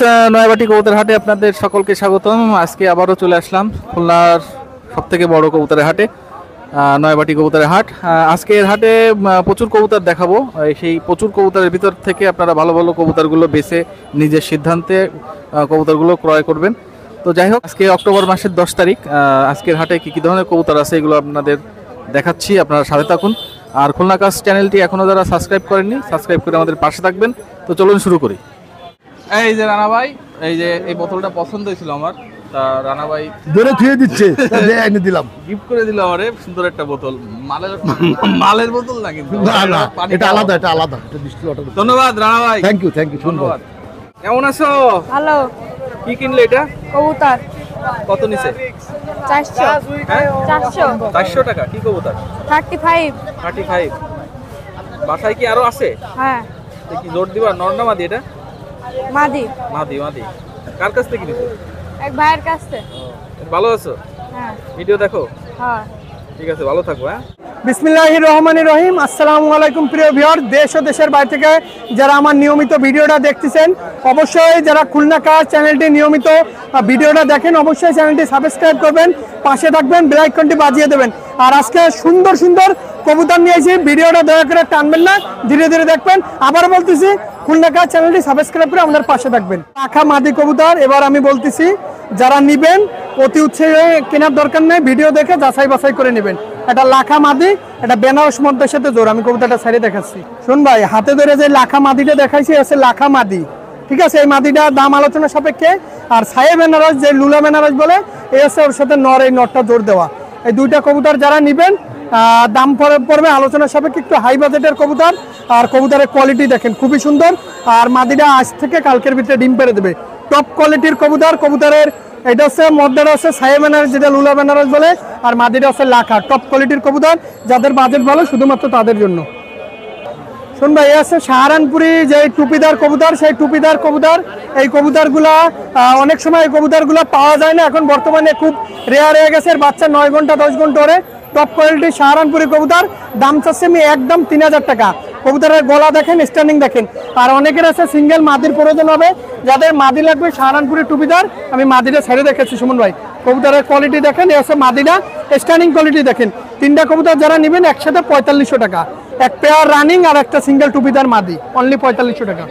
নয়াবাটি কবুতর হাটে আপনাদের সকলকে স্বাগতম। আজকে আবারও চলে আসলাম খুলনার সবথেকে বড় কবুতরের হাটে, নয়াবাটি কবুতরের হাট। আজকে এর হাটে প্রচুর কবুতর দেখাবো। সেই প্রচুর কবুতরের ভিতর থেকে আপনারা ভালো ভালো কবুতরগুলো বেছে নিজের সিদ্ধান্তে কবুতরগুলো ক্রয় করবেন। তো যাই হোক, আজকে অক্টোবর মাসের 10 তারিখ। আজকের হাটে কী কী ধরনের কবুতর আছে এগুলো আপনাদের দেখাচ্ছি, আপনারা সাথে থাকুন। আর খুলনা কাজ চ্যানেলটি এখনও যারা সাবস্ক্রাইব করেননি, সাবস্ক্রাইব করে আমাদের পাশে থাকবেন। তো চলুন শুরু করি। এই যে রানা ভাই, এই যে এই বোতলটা পছন্দ হয়েছিল আমার, তা রানা ভাই ধরে থুয়ে দিচ্ছে, এনে দিলাম, গিফট করে দিল আমারে সুন্দর একটা বোতল। মালের বোতল না কিন্তু, এটা আলাদা, এটা আলাদা, এটা ডিস্ট্রিক্ট ওয়াটার। ধন্যবাদ রানা ভাই, থ্যাংক ইউ ধন্যবাদ। কেমন আছো? ভালো। কি কিনলে এটা? কবুতর। কত নিছে? 400। হ্যাঁ 400 টাকা। কি কবুতর? 35। বাসায় কি আরো আছে? হ্যাঁ। কি জোর দিবা? নর না মাদি এটা? মাদি। কার কাছ থেকে কিনেছো? এক ভাইয়ের কাছে। ভালো আছো? হ্যাঁ। ভিডিও দেখো? হ্যাঁ। ঠিক আছে, ভালো থাকো। হ্যাঁ, বিসমিল্লাহির রহমানির রহিম। আসসালামু আলাইকুম প্রিয় ভিউয়ার, দেশ ও দেশের বাইরে থেকে যারা আমার নিয়মিত ভিডিওটা দেখতেছেন, অবশ্যই যারা খুলনা কাজ চ্যানেলটি নিয়মিত ভিডিওটা দেখেন, অবশ্যই চ্যানেলটি সাবস্ক্রাইব করবেন, পাশে থাকবেন, বেল আইকনটি বাজিয়ে দেবেন। আর আজকে সুন্দর সুন্দর কবুতর নিয়েছি, ভিডিওটা দয়া করে টানবেন না, ধীরে ধীরে দেখবেন। আবার বলতেছি, খুলনা কাজ চ্যানেলটি সাবস্ক্রাইব করে আমাদের পাশে থাকবেন। পাখা মাদি কবুতর এবার আমি বলতেছি, যারা নিবেন অতি উৎসাহে কেনার দরকার নেই, ভিডিও দেখে যাচাই বাছাই করে নেবেন। এটা লাখা মাদি, এটা বেনারস মধ্যের সাথে জোর। আমি কবুতরটা সাইডে দেখাচ্ছি, শুন ভাই, হাতে ধরে যে লাখা মাদিটা দেখাইছি আছে লাখা মাদি, ঠিক আছে? এই মাদিটার দাম আলোচনা সাপেক্ষে। আর ছায়ে বেনারস, যে লুলা বেনারস বলে, এই হচ্ছে ওর সাথে নর, এই নরটা জোর দেওয়া। এই দুইটা কবুতর যারা নিবেন দাম পড়বে আলোচনা সাপেক্ষে, একটু হাই বাজেটের কবুতর। আর কবুতরের কোয়ালিটি দেখেন খুবই সুন্দর। আর মাদিটা আজ থেকে কালকের ভিতরে ডিম পেড়ে দেবে। টপ কোয়ালিটির কবুতর। কবুতরের এটা হচ্ছে মধ্যটা হচ্ছে ছায়ে বেনারস, যেটা লুলা বেনারস বলে, আর মাদিটা হচ্ছে লাখা। টপ কোয়ালিটির কবুতর, যাদের বাজেট ভালো শুধুমাত্র তাদের জন্য। শুন ভাই, এই আছে সাহারানপুরি যে টুপিদার কবুতর, সেই টুপিদার কবুতর। এই কবুতরগুলা অনেক সময় এই কবুতরগুলো পাওয়া যায় না, এখন বর্তমানে খুব রেয়ার হয়ে গেছে। বাচ্চা 9 ঘন্টা 10 ঘন্টা ওরে। টপ কোয়ালিটির সাহারানপুরি কবুতর, দাম চাচ্ছে আমি একদম 3000 টাকা। কবুতরের গলা দেখেন, স্ট্যান্ডিং দেখেন। আর অনেকের আছে সিঙ্গেল মাদির প্রয়োজন হবে, যাদের মাদি লাগবে সাহারানপুরি টুপিদার, আমি মাদিটা ছেড়ে দেখেছি সুমন ভাই। কবুতরের কোয়ালিটি দেখেন, এই হচ্ছে মাদিটা, স্ট্যান্ডিং কোয়ালিটি দেখেন। 3টা কবুতর যারা নেবেন একসাথে 4500 টাকা। এক পেয়ার রানিং আর একটা সিঙ্গেল টুপিদার মাদি, অনলি 4500 টাকা।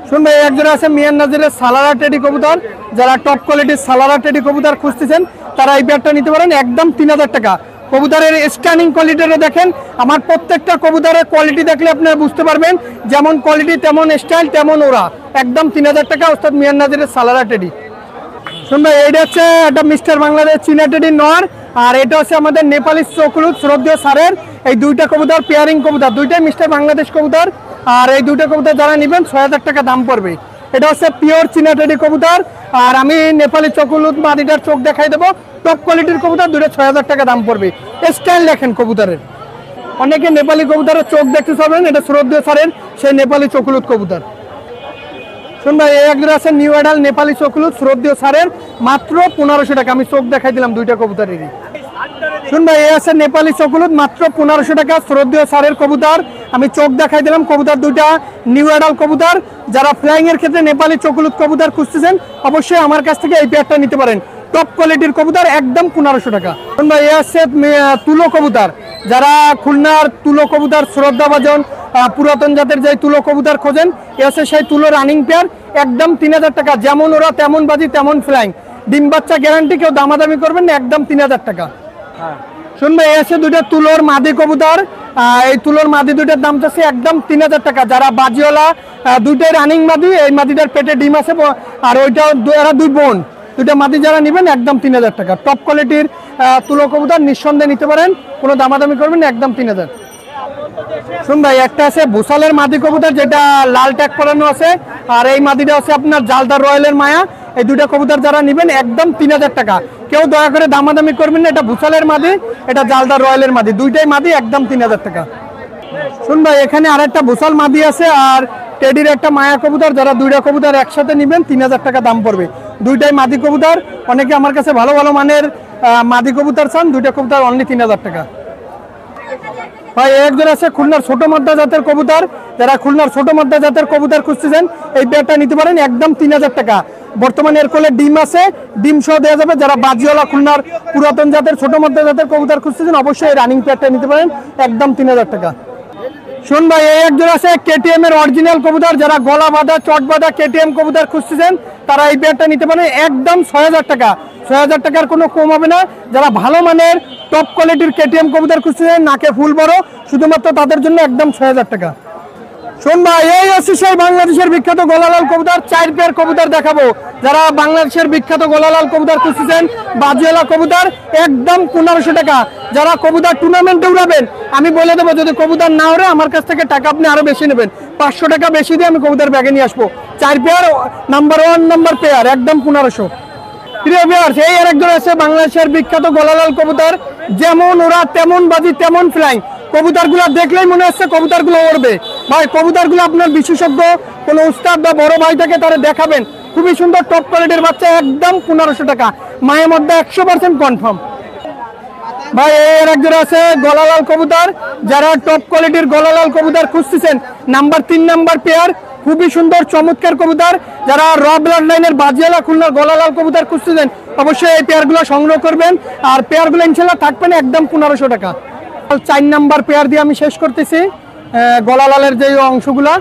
শুনবে, একজোড়া আছে মিয়ান নাজিরের সালারা টেডি কবুতর। যারা টপ কোয়ালিটির সালারা টেডি কবুতর খুঁজতেছেন, তারা এই পেয়ারটা নিতে পারেন একদম 3000 টাকা। কবুতরের স্ট্যান্ডিং কোয়ালিটিটা দেখেন। আমার প্রত্যেকটা কবুতরের কোয়ালিটি দেখলে আপনারা বুঝতে পারবেন, যেমন কোয়ালিটি তেমন স্টাইল তেমন ওরা। একদম 3000 টাকা, ওস্তাদ মিয়ান নাজিরের সালারা টেডি। শুনবে, এইটা হচ্ছে একটা মিস্টার বাংলাদেশ চীনা টেডি নর, আর এটা হচ্ছে আমাদের নেপালি চকুলুত শ্রদ্ধেয় সারের। এই দুইটা কবুতর পেয়ারিং কবুতর, দুইটাই মিস্টার বাংলাদেশ কবুতর। আর এই দুইটা কবুতর যারা নেবেন 6000 টাকা দাম পড়বে। এটা হচ্ছে পিওর চীনা টেডি কবুতর। আর আমি নেপালি চকুলুত মাদিটার চোখ দেখাই দেবো। টপ কোয়ালিটির কবুতর, দুটো 6000 টাকা দাম পড়বে। স্টাইল দেখেন কবুতরের। অনেকে নেপালি কবুতরের চোখ দেখতে পাবেন, এটা শ্রদ্ধেয় সারের সেই নেপালি চকুলুত কবুতর। শুন ভাই, এই একজন আছে নিউ অ্যাডাল নেপালি চকুলুত শ্রদ্ধেয় সারের, মাত্র 1500 টাকা। আমি চোখ দেখাই দিলাম দুইটা কবুতরেরই। শুন ভাই, এই আছে নেপালি চকুলুত, মাত্র 1500 টাকা, শ্রদ্ধেয় সারের কবুতর। আমি চোখ দেখাই দিলাম কবুতর দুইটা, নিউ অ্যাডাল কবুতর। যারা ফ্লাইং এর ক্ষেত্রে নেপালি চকুলুত কবুতর খুঁজতেছেন, অবশ্যই আমার কাছ থেকে এই পেয়ারটা নিতে পারেন। টপ কোয়ালিটির কবুতর, একদম 1500 টাকা। শুন ভাই, এই আছে তুলো কবুতর। যারা খুলনার তুলো কবুতর শ্রদ্ধাভাজন পুরাতন জাতের যে তুলো কবুতর খোঁজেন, এ আছে সেই তুলো রানিং পেয়ার, একদম 3000 টাকা। যেমন ওরা তেমন বাজি তেমন ফ্লাইং, ডিম বাচ্চা গ্যারান্টি, কেউ দামাদামি করবেন না, একদম 3000 টাকা। শুনবে, এই আছে দুইটা তুলোর মাদি কবুতর। এই তুলোর মাদি দুইটার দাম চাচ্ছে একদম 3000 টাকা। যারা বাজিওয়ালা, দুইটাই রানিং মাদি, এই মাদিটার পেটে ডিম আছে, আর ওইটা এরা দুই বোন। দুইটা মাদি যারা নেবেন একদম 3000 টাকা। টপ কোয়ালিটির তুলো কবুতর, নিঃসন্দেহে নিতে পারেন, কোনো দামাদামি করবেন না, একদম 3000। শুন ভাই, একটা আছে ভুসালের মাদি কবুতর, যেটা লাল ট্যাগ পরানো আছে, আর এই মাদিটা আছে আপনার জালদার রয়্যালের মায়া। এই দুইটা কবুতর যারা নেবেন একদম 3000 টাকা। কেউ দয়া করে দামাদামি করবেন না, এটা ভুসালের মাদি, এটা জালদার রয়্যালের মাদি, দুইটাই মাদি, একদম 3000 টাকা। শুন ভাই, এখানে আরেকটা ভুসাল মাদি আছে, আর টেডির একটা মায়া কবুতর। যারা দুইটা কবুতর একসাথে নেবেন 3000 টাকা দাম পড়বে। দুইটাই মাদি কবুতর। অনেকে আমার কাছে ভালো ভালো মানের মাদি কবুতর চান, দুইটা কবুতর অনলি 3000 টাকা। ভাই একজন আছে খুলনার ছোট মাদ্দা জাতের কবুতর, যারা খুলনার ছোট মাদ্দা জাতের কবুতর খুঁজতেছেন এই পেয়ারটা নিতে পারেন একদম 3000 টাকা। বর্তমানে এর কোলে ডিম আছে, ডিম সহ দেওয়া যাবে। যারা বাজিওয়ালা খুলনার পুরাতন জাতের ছোট মাদ্দা জাতের কবুতর খুঁজতেছেন অবশ্যই রানিং পেয়ারটা নিতে পারেন একদম 3000 টাকা। শুন ভাই এই একজন আছে কেটিএম এর অরিজিনাল কবুতর, যারা গলা বাঁধা চট বাঁধা কেটিএম কবুতর খুঁজতেছেন তারা এই পেয়ারটা নিতে পারেন একদম 6000 টাকা। 6000 টাকার কোনো কম হবে না। যারা ভালো মানের টপ কোয়ালিটির কেটিএম কবুতর খুঁজতেছেন নাকে ফুল বড়, শুধুমাত্র তাদের জন্য একদম 6000 টাকা। শোন ভাই এই হচ্ছে সেই বাংলাদেশের বিখ্যাত গোলালাল কবুতর, 4 পেয়ার কবুতর দেখাবো। যারা বাংলাদেশের বিখ্যাত গোলালাল কবুতর খুঁজতেছেন বাজিওয়ালা কবুতর একদম 1500 টাকা। যারা কবুতর টুর্নামেন্টে উড়াবেন আমি বলে দেবো, যদি কবুতর না ওড়ে আমার কাছ থেকে টাকা আপনি আরো বেশি নেবেন, 500 টাকা বেশি দিয়ে আমি কবুতর ব্যাগে নিয়ে আসবো। 4 পেয়ার নাম্বার 1 নাম্বার পেয়ার একদম 1500। প্রিয় ভিউয়ার্স এই আরেকজন আছে বাংলাদেশের বিখ্যাত গোলালাল কবুতর, যেমন ওরা তেমন বাজি তেমন ফ্লাইং। কবুতরগুলো দেখলেই মনে হচ্ছে কবুতরগুলো উড়বে। ভাই কবুতরগুলো আপনার বিশেষজ্ঞ কোনো উস্তাদ বা বড় ভাই থাকে তারা দেখাবেন। খুবই সুন্দর টপ কোয়ালিটির বাচ্চা একদম 1500 টাকা, মায়ের মধ্যে 100% কনফার্ম। ভাই এর একজন আছে গলালাল কবুতর, যারা টপ কোয়ালিটির গলালাল কবুতর খুঁজতেছেন নাম্বার 3 নাম্বার পেয়ার, খুবই সুন্দর চমৎকার কবুতর। যারা র ব্লাড লাইনের বাজিয়ালা খুলনার গলালাল কবুতর খুঁজতেছেন অবশ্যই এই পেয়ারগুলো সংগ্রহ করবেন। আর পেয়ারগুলো ইনশাল্লাহ থাকবেন একদম 1500 টাকা। 4 নাম্বার পেয়ার দিয়ে আমি শেষ করতেছি গলালালের যে অংশগুলা।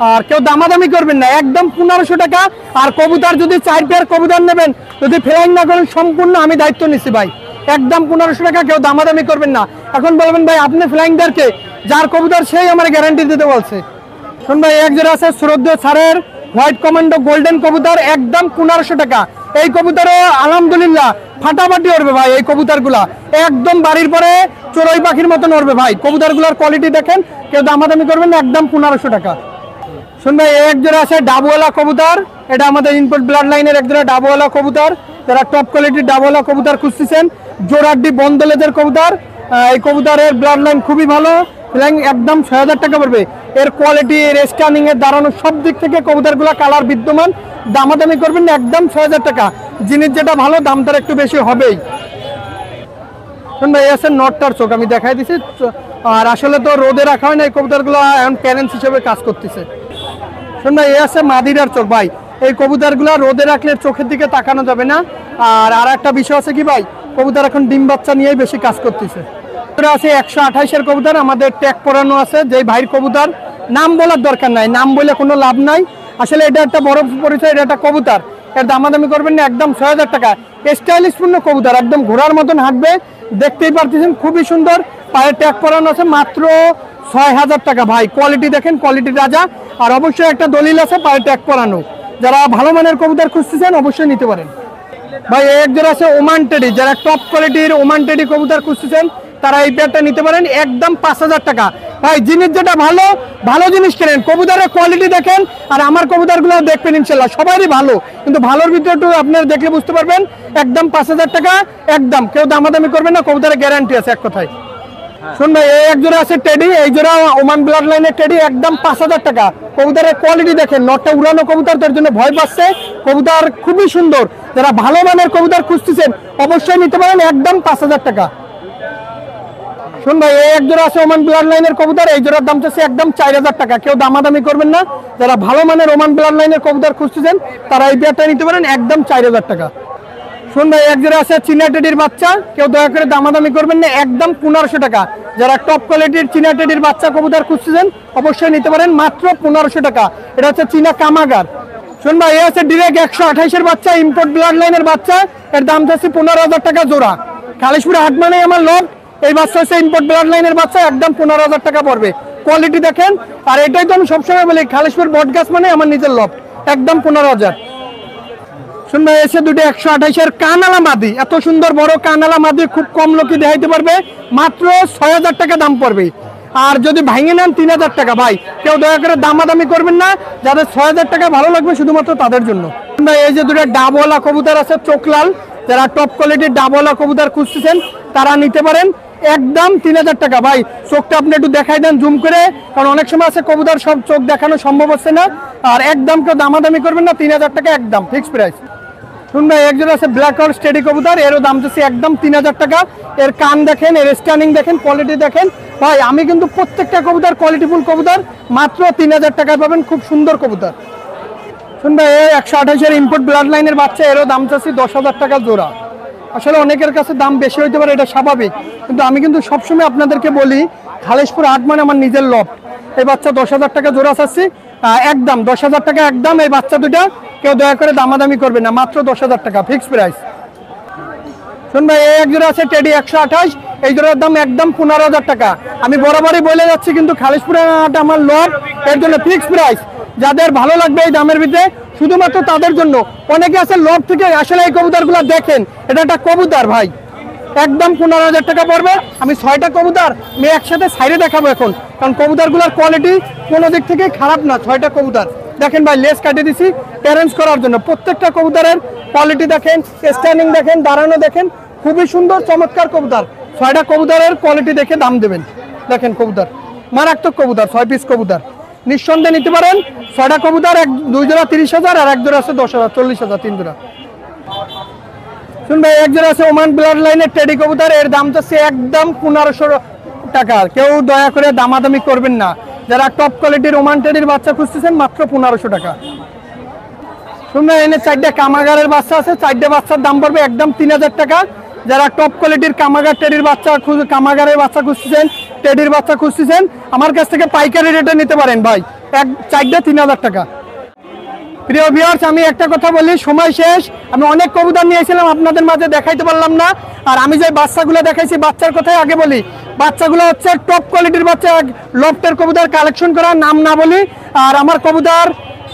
আর কেউ দামাদামি করবেন না, একদম 1500 টাকা। আর কবুতর যদি 4 পেয়ার কবুতর নেবেন, যদি ফ্লাইং না করেন সম্পূর্ণ আমি দায়িত্ব নিচ্ছি ভাই, একদম 1500 টাকা। কেউ দামাদামি করবেন না। এখন বলবেন ভাই আপনি ফ্লাইংদারকে, যার কবুতর সেই আমার গ্যারান্টি দিতে বলছে। শোন ভাই একজন আছে শ্রদ্ধেয় স্যারের হোয়াইট কমান্ডো গোল্ডেন কবুতর একদম 1500 টাকা। এই কবুতরও আলহামদুলিল্লাহ ফাটাফাটি উড়বে ভাই। এই কবুতরগুলা একদম বাড়ির পরে চড়ুই পাখির মতন উড়বে ভাই। কবুতরগুলোর কোয়ালিটি দেখেন, কেউ দামাদামি করবেন না, একদম 1500 টাকা। শুন ভাই একজন আছে ডাবওয়ালা কবুতর, এটা আমাদের ইনপুট ব্লাড লাইনের একজন ডাবওয়ালা কবুতর। যারা টপ কোয়ালিটির ডাবওয়ালা কবুতর খুঁজতেছেন, জোড়াড্ডি বন্দলেদের কবুতর, এই কবুতরের ব্লাড লাইন খুবই ভালো, ফ্লাইং একদম 6000 টাকা পড়বে। এর কোয়ালিটি, এর স্ক্যানিং, এর দাঁড়ানো সব দিক থেকে কবুতরগুলো কালার বিদ্যমান, দামাদামি করবেন না, একদম 6000 টাকা। জিনিস যেটা ভালো দাম তার একটু বেশি হবেই। শুন ভাই আছে নটটার চোখ আমি দেখাই দিছি, আর আসলে তো রোদে রাখা হয় না, এই কবুতরগুলো এখন প্যারেন্টস হিসেবে কাজ করতেছে। শুন ভাই আছে মাদিরার চোখ ভাই, এই কবুতরগুলো রোদে রাখলে চোখের দিকে তাকানো যাবে না। আর একটা বিষয় আছে কি ভাই, কবুতর এখন ডিম বাচ্চা নিয়েই বেশি কাজ করতেছে। আছে 128-এর কবুতর, আমাদের ট্যাগ পরানো আছে। যেই ভাইয়ের কবুতর নাম বলার দরকার নাই, নাম বলে কোনো লাভ নাই। আসলে এটা একটা বড় পরিচয়, এটা একটা কবুতর, এর দামাদামি করবেন না, একদম 6000 টাকা। স্টাইলিশ পূর্ণ কবুতর, একদম ঘোড়ার মতন হাঁটবে, দেখতেই পারতেছেন খুবই সুন্দর। পায়ের ট্যাগ পরানো আছে, মাত্র 6000 টাকা ভাই। কোয়ালিটি দেখেন, কোয়ালিটি রাজা। আর অবশ্যই একটা দলিল আছে পায়ের ট্যাগ পরানো। যারা ভালো মানের কবুতর খুঁজতেছেন অবশ্যই নিতে পারেন ভাই। একজন আছে ওমান টেডি, যারা টপ কোয়ালিটির ওমান টেডি কবুতর খুঁজতেছেন তারা এই পেয়ারটা নিতে পারেন একদম 5000 টাকা। ভাই জিনিস যেটা ভালো, ভালো জিনিস কেনেন, কবুতরের কোয়ালিটি দেখেন। আর আমার কবুতরগুলো দেখবেন ইনশাল্লাহ সবারই ভালো, কিন্তু ভালোর ভিতরে একটু আপনার দেখলে বুঝতে পারবেন। একদম 5000 টাকা, একদম কেউ দামাদামি করবেন না, কবুতরের গ্যারান্টি আছে এক কথায়। শুন ভাই এই এক জোড়া আছে টেডি, এই জোড়া ওমান ব্লাড লাইনের টেডি, একদম 5000 টাকা। কবুতরের কোয়ালিটি দেখেন, নটটা উড়ানো কবুতর, তার জন্য ভয় পাচ্ছে। কবুতর খুবই সুন্দর, যারা ভালো মানের কবুতর খুঁজতেছেন অবশ্যই নিতে পারেন একদম 5000 টাকা। শুন ভাই এই এক জোড়া আছে ওমান ব্লাড লাইনের কবুতর, এই জোড়ার দাম চাচ্ছে একদম 4000 টাকা। কেউ দামাদামি করবেন না, যারা ভালো মানের ওমান ব্লাড লাইনের কবুতর খুঁজতেছেন তারা এই পেয়ারটা নিতে পারেন একদম 4000 টাকা। শুন ভাই এক জোড়া আছে চীনা টেডির বাচ্চা, কেউ দয়া করে দামাদামি করবেন না, একদম 1500 টাকা। যারা টপ কোয়ালিটির চীনা টেডির বাচ্চা কবুতর খুঁজতেছেন অবশ্যই নিতে পারেন মাত্র 1500 টাকা। এটা হচ্ছে চীনা কামাগার। শুন ভাই এই আছে ডিরেক্ট 128-এর বাচ্চা, ইম্পোর্ট ব্লাড লাইনের বাচ্চা, এর দাম চাচ্ছে 15000 টাকা জোড়া। খালিশপুরে হাট মানে আমার লোক, এই বাচ্চা হচ্ছে ইম্পোর্ট ব্লাড লাইনের বাচ্চা, একদম 15000 টাকা পড়বে। কোয়ালিটি দেখেন, আর এটাই তো আমি সবসময় বলি খালিশপুর বটগাছ মানে আমার নিজের লফট, একদম 15000। শুন ভাই এসে দুটো 128-এর কানালা মাদি, এত সুন্দর বড় কানালা মাদি খুব কম লোকই দেখাইতে পারবে, মাত্র 6000 টাকা দাম পড়বে। আর যদি ভাঙে নেন 3000 টাকা। ভাই কেউ দয়া করে দামাদামি করবেন না, যাদের 6000 টাকা ভালো লাগবে শুধুমাত্র তাদের জন্য। ভাই এই যে দুটো ডাবওয়ালা কবুতর আছে চোখলাল, যারা টপ কোয়ালিটির ডাবওয়ালা কবুতর খুঁজতেছেন তারা নিতে পারেন একদম 3000 টাকা। ভাই চোখটা আপনি একটু দেখাই দেন জুম করে, কারণ অনেক সময় আছে কবুতর সব চোখ দেখানো সম্ভব হচ্ছে না। আর একদম কেউ দামাদামি করবেন না, 3000 টাকা একদম ফিক্স প্রাইস। শুন ভাই এক জোড়া আছে ব্ল্যাক হর্স টেডি কবুতর, এরও দাম চাচ্ছি একদম 3000 টাকা। এর কান দেখেন, এর স্ট্যান্ডিং দেখেন, কোয়ালিটি দেখেন ভাই। আমি কিন্তু প্রত্যেকটা কবুতর কোয়ালিটিফুল কবুতর মাত্র 3000 টাকায় পাবেন, খুব সুন্দর কবুতর। শুন ভাই 128 ইম্পোর্ট ব্লাড লাইনের বাচ্চা, এরও দাম চাচ্ছি 10,000 টাকা জোড়া। আসলে অনেকের কাছে দাম বেশি হইতে পারে, এটা স্বাভাবিক, কিন্তু আমি কিন্তু সবসময় আপনাদেরকে বলি খালেশপুর হাট মানে আমার নিজের লফট। এই বাচ্চা 10,000 টাকা জোড়া চাচ্ছি, একদম 10,000 টাকা একদম। এই বাচ্চা দুটা কেউ দয়া করে দামাদামি করবে না, মাত্র 10,000 টাকা ফিক্স প্রাইস। শুন ভাই এই এক জোড়া আছে টেডি 128, এই জোড়ার দাম একদম 15,000 টাকা। আমি বরাবরই বলে যাচ্ছি কিন্তু খালেশপুরের হাট আমার লফট, এর জন্য ফিক্স প্রাইস। যাদের ভালো লাগবে এই দামের ভিতরে শুধুমাত্র তাদের জন্য। অনেকে আছে লফট থেকে আসলে এই কবুতরগুলো দেখেন, এটা একটা কবুতর ভাই, একদম 15,000 টাকা পড়বে। আমি 6টা কবুতর আমি একসাথে সাইডে দেখাবো এখন, কারণ কবুতরগুলোর কোয়ালিটি কোনো দিক থেকে খারাপ না। 6টা কবুতর দেখেন ভাই, লেস কাটিয়ে দিছি প্যারেন্টস করার জন্য। প্রত্যেকটা কবুতরের কোয়ালিটি দেখেন, স্ট্যান্ডিং দেখেন, দাঁড়ানো দেখেন, খুবই সুন্দর চমৎকার কবুতর। 6টা কবুতরের কোয়ালিটি দেখে দাম দেবেন। দেখেন কবুতর মারাত্মক কবুতর, 6 পিস কবুতর নিঃসন্দেহে নিতে পারেন। 6টা কবুতর, 2 জোড়া 30,000 আর 1 জোড়া আছে 10,000, 40,000 3 জোড়া। শুন ভাই এক জোড়া আছে ওমান ব্লাড লাইনের টেডি কবুতর, এর দাম চাচ্ছে একদম 1500 টাকা। কেউ দয়া করে দামাদামি করবেন না, যারা টপ কোয়ালিটির ওমান টেডির বাচ্চা খুঁজতেছেন মাত্র 1500 টাকা। শুন ভাই এনে 4টা কামাগারের বাচ্চা আছে, 4টা বাচ্চার দাম পড়বে একদম 3000 টাকা। যারা টপ কোয়ালিটির কামাগার টেডির বাচ্চা কামাগারের বাচ্চা খুঁজতেছেন, টেডির বাচ্চা খুঁজতেছেন, আমার কাছ থেকে পাইকারি রেটে নিতে পারেন ভাই, 4টা 3000 টাকা। প্রিয় ভিউয়ার্স আমি একটা কথা বলি, সময় শেষ। আমি অনেক কবুতর নিয়েছিলাম, আপনাদের মাঝে দেখাইতে পারলাম না। আর আমি যে বাচ্চাগুলো দেখাইছি, বাচ্চার কথাই আগে বলি, বাচ্চাগুলো হচ্ছে টপ কোয়ালিটির বাচ্চা, লফটের কবুতর কালেকশন করা, নাম না বলি। আর আমার কবুতর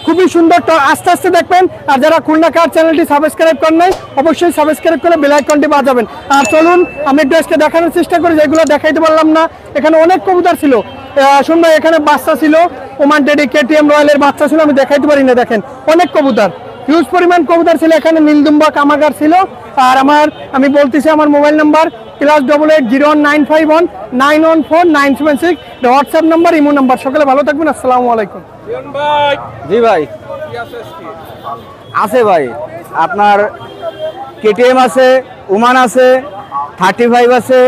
খুবই সুন্দর, আস্তে আস্তে দেখবেন। আর যারা খুলনা কার চ্যানেলটি সাবস্ক্রাইব করেন নাই, অবশ্যই সাবস্ক্রাইব করে বেল আইকনটি বাজাবেন। আর চলুন আমি একটু আজকে দেখানোর চেষ্টা করি, যেগুলো দেখাইতে পারলাম না। এখানে অনেক কবুতর ছিল, শুনবেন এখানে বাচ্চা ছিল, ওমান টেডি কেটিএম রয়্যালের বাচ্চা ছিল, আমি দেখাইতে পারি না। দেখেন অনেক কবুতর, হিউজ পরিমাণ কবুতর ছিল। এখানে নীলদুম্বা কামাগার ছিল। আর আমি বলতেছি আমার mobile number +880195191497 WhatsApp number, imo number. সকালে ভালো থাকবেন, আসসালামু আলাইকুম। জি ভাই আছে ভাই, আপনার কেটিএম আছে, ওমান আছে, 35 আছে,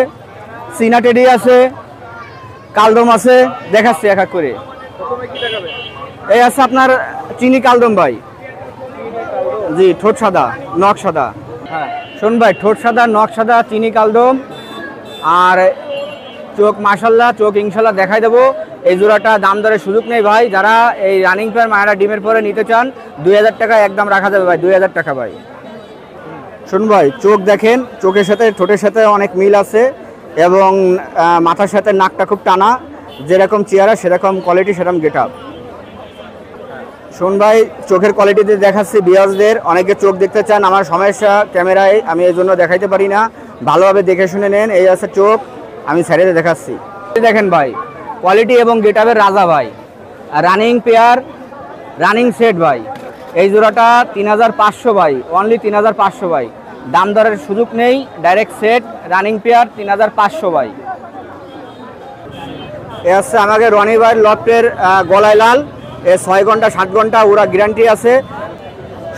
সিনা টেডি আছে, কালদম আছে, দেখাচ্ছি এক এক করে। এই আছে আপনার চিনি কালদম ভাই, জি ঠোঁট সাদা নখ সাদা। হ্যাঁ শোন ভাই, ঠোঁট সাদা নখ সাদা চিনি কালদম, আর চোখ মাশাল্লাহ, চোখ ইনশাল্লাহ দেখাই দেবো। এই জোড়াটা দাম দরের সুযোগ নেই ভাই। যারা এই রানিং পেয়ার মায়েরা ডিমের পরে নিতে চান 2000 টাকা একদম রাখা যাবে ভাই, 2000 টাকা ভাই। শুন ভাই চোখ দেখেন, চোখের সাথে ঠোঁটের সাথে অনেক মিল আছে, এবং মাথার সাথে নাকটা খুব টানা, যেরকম চেহারা সেরকম কোয়ালিটি সেরকম গেট আপ। শুন ভাই চোখের কোয়ালিটিতে দেখাচ্ছি ভিউয়ার্সদের, অনেকে চোখ দেখতে চান, আমার সমস্যা ক্যামেরায়, আমি এই জন্য দেখাইতে পারি না, ভালোভাবে দেখে শুনে নেন। এই আছে চোখ, আমি সাইডে দেখাচ্ছি। দেখেন ভাই কোয়ালিটি এবং গেট আপের রাজা ভাই, রানিং পেয়ার, রানিং সেট ভাই। এই জোড়াটা 3500 ভাই, অনলি 3500 ভাই, দাম দরের সুযোগ নেই, ডাইরেক্ট সেট রানিং পেয়ার 3500 ভাই। এ হচ্ছে আমাকে রনি ভাইয়ের লফটের গলায় লাল, এ 6 ঘন্টা 7 ঘন্টা ওরা গ্যারান্টি আছে।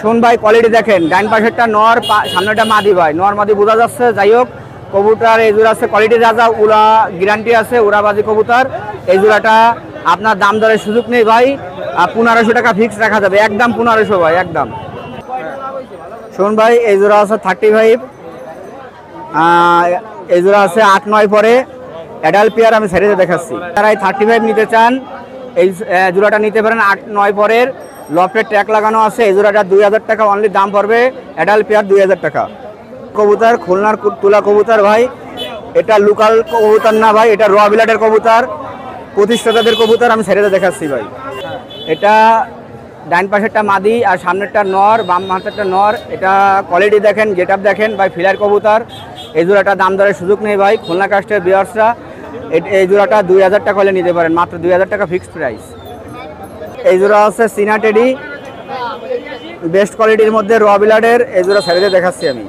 শুন ভাই কোয়ালিটি দেখেন, ডাইন পাশেরটা নর, সামনেটা মাদি ভাই, নর মাদি বোঝা যাচ্ছে। যাই হোক কবুতর এই জোড়া আছে কোয়ালিটি রাজা, উড়া গ্যারান্টি আছে, উড়াবাজি কবুতর। এই জোড়াটা আপনার দাম দরের সুযোগ নেই ভাই, 1500 টাকা ফিক্স রাখা যাবে, একদম 1500 ভাই একদম। শুন ভাই এই জোড়া আছে 35, এই জোড়া আছে 8-9 পরে অ্যাডাল্ট পেয়ার, আমি সাইডে দেখাচ্ছি। যারা এই 35 নিতে চান এই জোড়াটা নিতে পারেন, 8-9 পরের লফটের ট্যাগ লাগানো আছে। এই জোড়াটা 2000 টাকা অনলি দাম পড়বে, অ্যাডাল্ট পেয়ার 2000 টাকা। কবুতর খুলনার তুলা কবুতর ভাই, এটা লোকাল কবুতর না ভাই, এটা র বিলাটের কবুতর, প্রতিষ্ঠাতাদের কবুতর, আমি ছেড়ে দেখাচ্ছি ভাই। এটা ডাইন পাশেরটা মাদি আর সামনেরটা নর, বাম হাতেরটা নর। এটা কোয়ালিটি দেখেন, গেট আপ দেখেন ভাই, ফিলার কবুতর। এই জোড়াটা দাম দরের সুযোগ নেই ভাই, খুলনা কাস্টের ভিউয়ার্সরা এই জোড়াটা 2000 টাকা হলে নিতে পারেন, মাত্র 2000 টাকা ফিক্সড প্রাইস। এই জোড়া আছে সিনা টেডি, বেস্ট কোয়ালিটির মধ্যে র বিলাটের। এই জোড়া ছেড়ে দেখাচ্ছি আমি,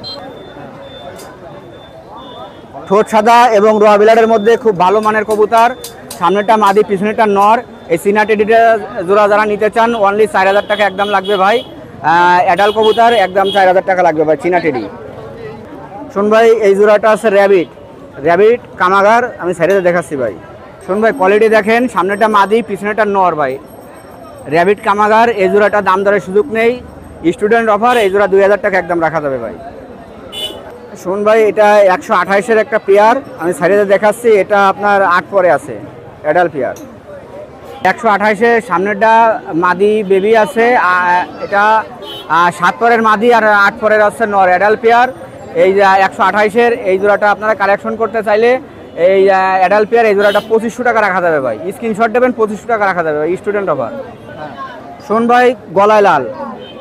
ঠোঁট সাদা এবং র বিলাটের মধ্যে খুব ভালো মানের কবুতর, সামনেটা মাদি পিছনেটা নর। এই সিনা টেডিটা জোড়া যারা নিতে চান অনলি 4000 টাকা একদম লাগবে ভাই, অ্যাডাল কবুতর একদম 4000 টাকা লাগবে ভাই, চীনা টেডি। শোন ভাই এই জোড়াটা আছে র্যাবিট কামাগার, আমি সাইডে দেখাচ্ছি ভাই। শোন ভাই কোয়ালিটি দেখেন, সামনেটা মাদি পিছনেটা নর ভাই। র্যাবিট কামাগার, এই জোড়াটা দাম দরের সুযোগ নেই, স্টুডেন্ট অফার, এই জোড়া 2000 টাকা একদম রাখা যাবে ভাই। শোন ভাই এটা 128-এর একটা পেয়ার, আমি সাইডে দেখাচ্ছি, এটা আপনার 8 পরে আছে, অ্যাডাল পেয়ার। 128-এ সামনেটা মাদি বেবি আছে, এটা 7 পরের মাদি আর 8 পরের আছে নর, অ্যাডাল পেয়ার। এই 128-এর এই জোড়াটা আপনারা কালেকশন করতে চাইলে এই অ্যাডাল পেয়ার এই জোড়াটা 2500 টাকা রাখা যাবে ভাই, স্ক্রিনশট দেবেন, 2500 টাকা রাখা যাবে ভাই, স্টুডেন্ট অফার। শোন ভাই গলায় লাল,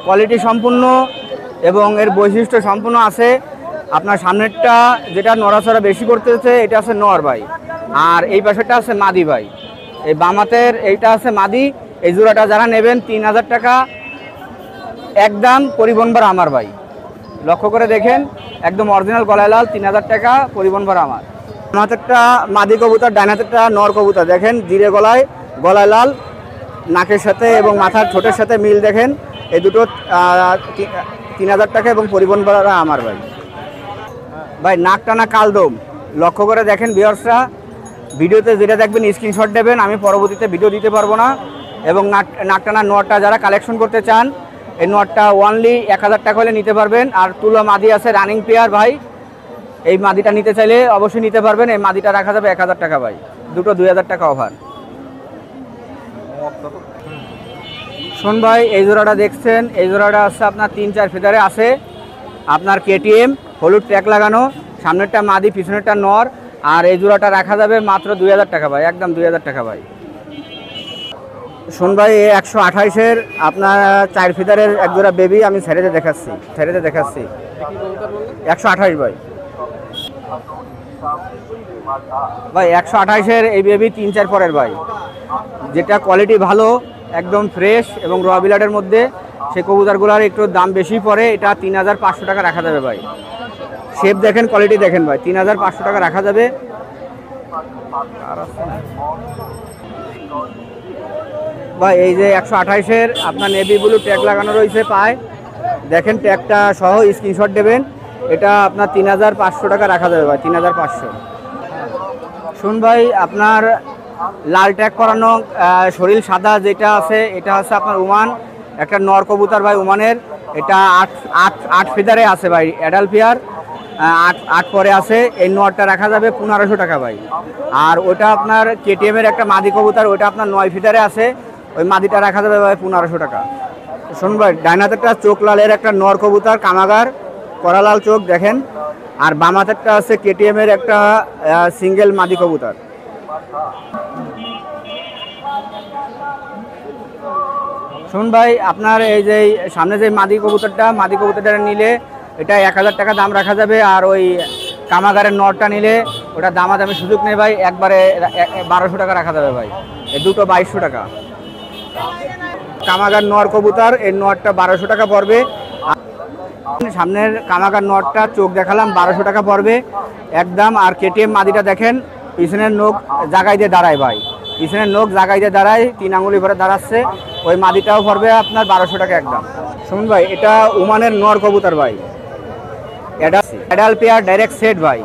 কোয়ালিটি সম্পূর্ণ এবং এর বৈশিষ্ট্য সম্পূর্ণ আছে। আপনার সামনেরটা যেটা নড়াচড়া বেশি করতেছে এটা আছে নর ভাই, আর এই পাশেরটা আছে মাদি ভাই। এই বামাতের এইটা আছে মাদি, এই জোড়াটা যারা নেবেন 3000 টাকা একদম, পরিবহন ভাড়া আমার ভাই। লক্ষ্য করে দেখেন, একদম অরিজিনাল গলায় লাল, 3000 টাকা পরিবহন ভাড়া আমার। বামাতেরটা মাদি কবুতর, ডাইনাতেরটা নর কবুতর, দেখেন জিরে গলায় লাল, নাকের সাথে এবং মাথার ঠোঁটের সাথে মিল দেখেন, এই দুটো 3000 টাকা এবং পরিবহন ভাড়া আমার ভাই। ভাই নাক টানা কালদম, লক্ষ্য করে দেখেন ভিউয়ার্সরা, ভিডিওতে যেটা দেখবেন স্ক্রিনশট দেবেন, আমি পরবর্তীতে ভিডিও দিতে পারবো না। এবং নাক টানা নটটা যারা কালেকশন করতে চান, এই নটটা অনলি 1000 টাকা হলে নিতে পারবেন। আর তুলো মাদি আছে রানিং পেয়ার ভাই, এই মাদিটা নিতে চাইলে অবশ্যই নিতে পারবেন, এই মাদিটা রাখা যাবে 1000 টাকা ভাই, দুটো 2000 টাকা অফার। শোন ভাই এই জোড়াটা দেখছেন, এই জোড়াটা আছে আপনার 3-4 ফিদারে আছে, আপনার কেটিএম, হলুদ ট্যাগ লাগানো, সামনেরটা মাদি পিছনেরটা নর, আর এই জোড়াটা রাখা যাবে মাত্র 2000 টাকা ভাই, একদম 2000 টাকা ভাই। শোন ভাই 128-এর আপনার 4 ফিদারের এক জোড়া বেবি, আমি ছেড়ে দেখাচ্ছি 128 ভাই। ভাই 128-এর এই বেবি 3-4 পরের ভাই, যেটা কোয়ালিটি ভালো, একদম ফ্রেশ এবং র বিলাটের মধ্যে, সেই কবুতরগুলোর একটু দাম বেশি পড়ে, এটা 3500 টাকা রাখা যাবে ভাই। শেপ দেখেন, কোয়ালিটি দেখেন ভাই, 3500 টাকা রাখা যাবে। ভাই এই যে 128-এর আপনার নেভি ব্লু ট্যাগ লাগানো রয়েছে পায়, দেখেন ট্যাগটা সহ স্ক্রিনশট দেবেন, এটা আপনার 3500 টাকা রাখা যাবে ভাই, 3500। শুন ভাই আপনার লাল ট্যাগ করানো শরীর সাদা যেটা আছে, এটা আছে আপনার ওমান, একটা নর কবুতর ভাই ওমানের, এটা 8 ফিদারে আছে ভাই, অ্যাডাল পেয়ার, 8 পরে আছে, এই নরটা রাখা যাবে 1500 টাকা ভাই। আর ওটা আপনার কেটিএমের একটা মাদি কবুতর, ওটা আপনার 9 ফিদারে আছে, ওই মাদিটা রাখা যাবে ভাই 1500 টাকা। শুন ভাই ডাইনাতেরটা চোখ লালের একটা নর কবুতর কামাগার, কড়া লাল চোখ দেখেন, আর বামাতেরটা আছে কেটিএমের একটা সিঙ্গেল মাদি কবুতর। শুন ভাই আপনার এই যে সামনে যে মাদি কবুতরটা নিলে এটা 1000 টাকা দাম রাখা যাবে, আর ওই কামাগারের নরটা নিলে ওটা দামাদামি সুযোগ নেই ভাই, একবারে 1200 টাকা রাখা যাবে ভাই, এই দুটো 2200 টাকা। কামাগার নর কবুতর, এই নরটা 1200 টাকা পড়বে। সামনের কামাগার নরটা চোখ দেখালাম 1200 টাকা পড়বে একদম। আর কেটিএম মাদিটা দেখেন, পিছনের নখ জাগাই দিয়ে দাঁড়ায় ভাই, পিছনের নখ জাগাই দিয়ে দাঁড়ায়, 3 আঙুলি ভরে দাঁড়াচ্ছে, ওই মাদিটাও পড়বে আপনার 1200 টাকা একদম। শুনুন ভাই এটা ওমানের নর কবুতর ভাই, অ্যাডাল পেয়ার ডাইরেক্ট সেট ভাই,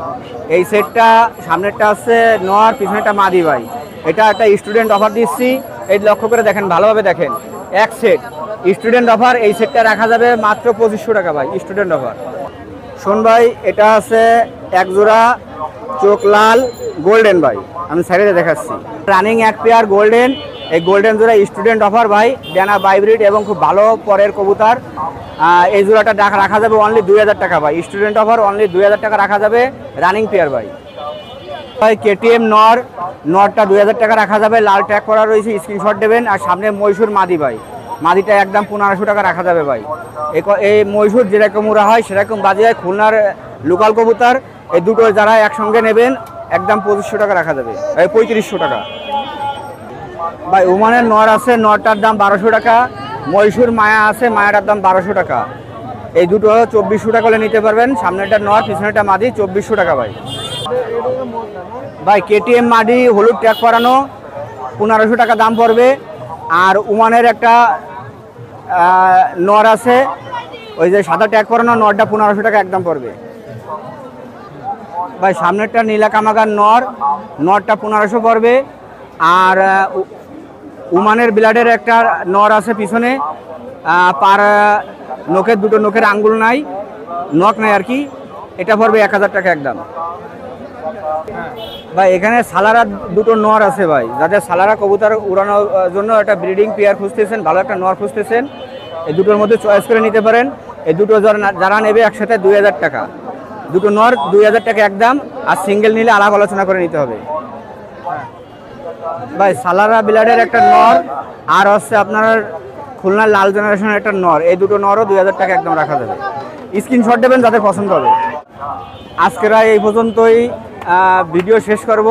এই সেটটা সামনেরটা আছে নর, পিছনেরটা মাদি ভাই, এটা একটা স্টুডেন্ট অফার দিচ্ছি, এই লক্ষ্য করে দেখেন, ভালোভাবে দেখেন, এক সেট স্টুডেন্ট অফার, এই সেটটা রাখা যাবে মাত্র 2500 টাকা ভাই, স্টুডেন্ট অফার। শোন ভাই এটা আছে এক জোড়া চোখ লাল গোল্ডেন ভাই, আমি সাইডে দেখাচ্ছি, রানিং এক পেয়ার গোল্ডেন, এই গোল্ডেন জোড়া স্টুডেন্ট অফার ভাই, ড্যানা বাইব্রিড এবং খুব ভালো পরের কবুতর, এই জোড়াটা রাখা যাবে অনলি 2000 টাকা ভাই, স্টুডেন্ট অফার অনলি 2000 টাকা রাখা যাবে, রানিং পেয়ার ভাই। ভাই কেটিএম নরটা 2000 টাকা রাখা যাবে, লাল ট্যাগ করা রয়েছে, স্ক্রিনশট দেবেন। আর সামনে মহীশূর মাদি ভাই, মাদিটা একদম 1500 টাকা রাখা যাবে ভাই, এই মহীশূর যেরকম উড়া হয় সেরকম বাজি হয়, খুলনার লোকাল কবুতর, এই দুটো যারা একসঙ্গে নেবেন একদম 2500 টাকা রাখা যাবে, এই 3500 টাকা ভাই। ওমানের নর আছে, নরটার দাম 1200 টাকা, মহীশূর মায়া আছে, মায়াটার দাম 1200 টাকা, এই দুটো 2400 টাকা হলে নিতে পারবেন, সামনেটা নর পিছনেটা মাদি, 2400 টাকা ভাই। ভাই কেটিএম মাদি হলুদ ট্যাগ করানো 1500 টাকা দাম পড়বে। আর ওমানের একটা নর আছে, ওই যে সাদা ট্যাগ করানো নরটা 1500 টাকা একদম পড়বে ভাই। সামনেরটা নীলা কামাগার নরটা 1500 পড়বে। আর উমানের ব্লাডের একটা নর আছে পিছনে, পার নখের দুটো নখের আঙ্গুল নাই, নখ নাই আর কি, এটা পড়বে 1000 টাকা একদম ভাই। এখানে সালারা দুটো নর আছে ভাই, যাদের সালারা কবুতর উড়ানোর জন্য একটা ব্রিডিং পেয়ার খুঁজতেছেন, ভালো একটা নর খুঁজতেছেন, এই দুটোর মধ্যে চয়েস করে নিতে পারেন। এই দুটো যারা নেবে একসাথে 2000 টাকা, দুটো নর 2000 টাকা একদম। আর সিঙ্গেল নিলে আলাপ আলোচনা করে নিতে হবে ভাই। সালারা ব্লাডের একটা নর আর হচ্ছে আপনার খুলনার লাল জেনারেশনের একটা নর, এই দুটো নরও 2000 টাকা একদম রাখা যাবে। স্ক্রিনশট দেবেন যাদের পছন্দ হবে। আজকের এই পর্যন্তই ভিডিও শেষ করব।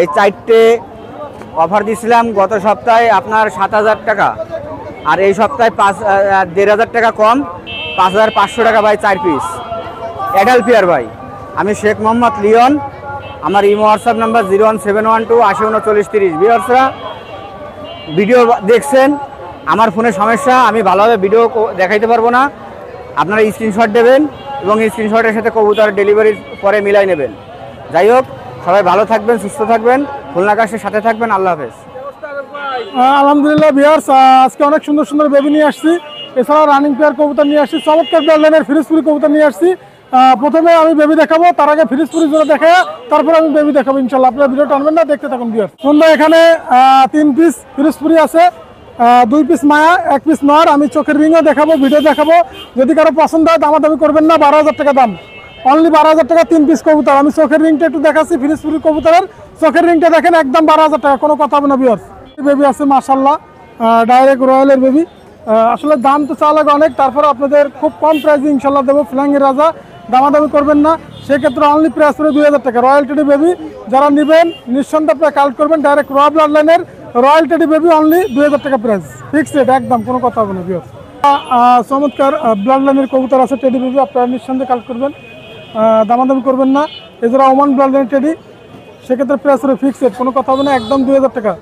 এই 4টে অফার দিয়েছিলাম গত সপ্তাহে আপনার 7000 টাকা, আর এই সপ্তাহে 1500 টাকা কম, 5500 টাকা ভাই 4 পিস অ্যাডাল্ট পেয়ার ভাই। আমি শেখ মোহাম্মদ লিওন, আমার ইমো হোয়াটসঅ্যাপ নাম্বার 01712 803930। ভিউয়ার্সরা ভিডিও দেখছেন, আমার ফোনে সমস্যা, আমি ভালোভাবে ভিডিও দেখাইতে পারবো না, আপনারা স্ক্রিনশট দেবেন এবং স্ক্রিনশটের সাথে কবুতর ডেলিভারির পরে মিলাই নেবেন। যাই হোক, সবাই ভালো থাকবেন, সুস্থ থাকবেন, খুলনা আকাশের সাথে থাকবেন। আল্লাহ হাফেজ। আলহামদুলিল্লাহ ভিউয়ার্স, আজকে অনেক সুন্দর সুন্দর বেবি নিয়ে আসছি, এছাড়া রানিং পেয়ার কবুতর নিয়ে আসছি, চমৎকার ব্লাডলাইনের ফিরিজপুরি কবুতর নিয়ে আসছি। প্রথমে আমি বেবি দেখাবো, তার আগে ফিরিজপুরি জোড়া দেখা, তারপরে আমি বেবি দেখাবো ইনশাল্লাহ। আপনারা ভিডিও টানবেন না, দেখতে থাকুন ভিউয়ার্স। বন্ধুরা এখানে 3 পিস ফিরিজপুরি আছে, 2 পিস মায়া, 1 পিস নর। আমি চোখের রিংও দেখাবো, ভিডিও দেখাবো। যদি কারো পছন্দ হয় দামাদামি করবেন না, 12000 টাকা দাম, অনলি 12000 টাকা 3 পিস কবুতর। আমি চোখের রিংটা একটু দেখাচ্ছি, ফিরিজপুরি কবুতরের চোখের রিংটা দেখেন, একদম 12000 টাকা, কোনো কথা হবে না ভিউয়ার্স। বেবি আছে মাশাআল্লাহ, ডাইরেক্ট রয়্যালের বেবি। আসলে দাম তো চা লাগে অনেক, তারপরে আপনাদের খুব কম প্রাইসে ইনশাল্লাহ দেবো। ফ্ল্যাঙ্গের রাজা, দামাদামি করবেন না, সেক্ষেত্রে অনলি প্রাইস করে 2000 টাকা। রয়্যাল টেডি বেবি যারা নেবেন নিঃসন্দেহে আপনারা কালেক্ট করবেন, ডাইরেক্ট রয়্যাল ব্লাড লাইনের রয়্যাল টেডি বেবি অনলি 2000 টাকা প্রাইস, ফিক্সড একদম, কোনো কথা হবে না ভিউয়ার্স। চমৎকার ব্লাড লাইনের কবুতর আছে টেডি বেবি, আপনারা নিঃসন্দেহে কালেক্ট করবেন, দামাদামি করবেন না। এছাড়া ওমান ব্লাড লাইনের টেডি, সেক্ষেত্রে প্রাইস করে ফিক্সড, কোনো কথা হবে না, একদম 2000 টাকা,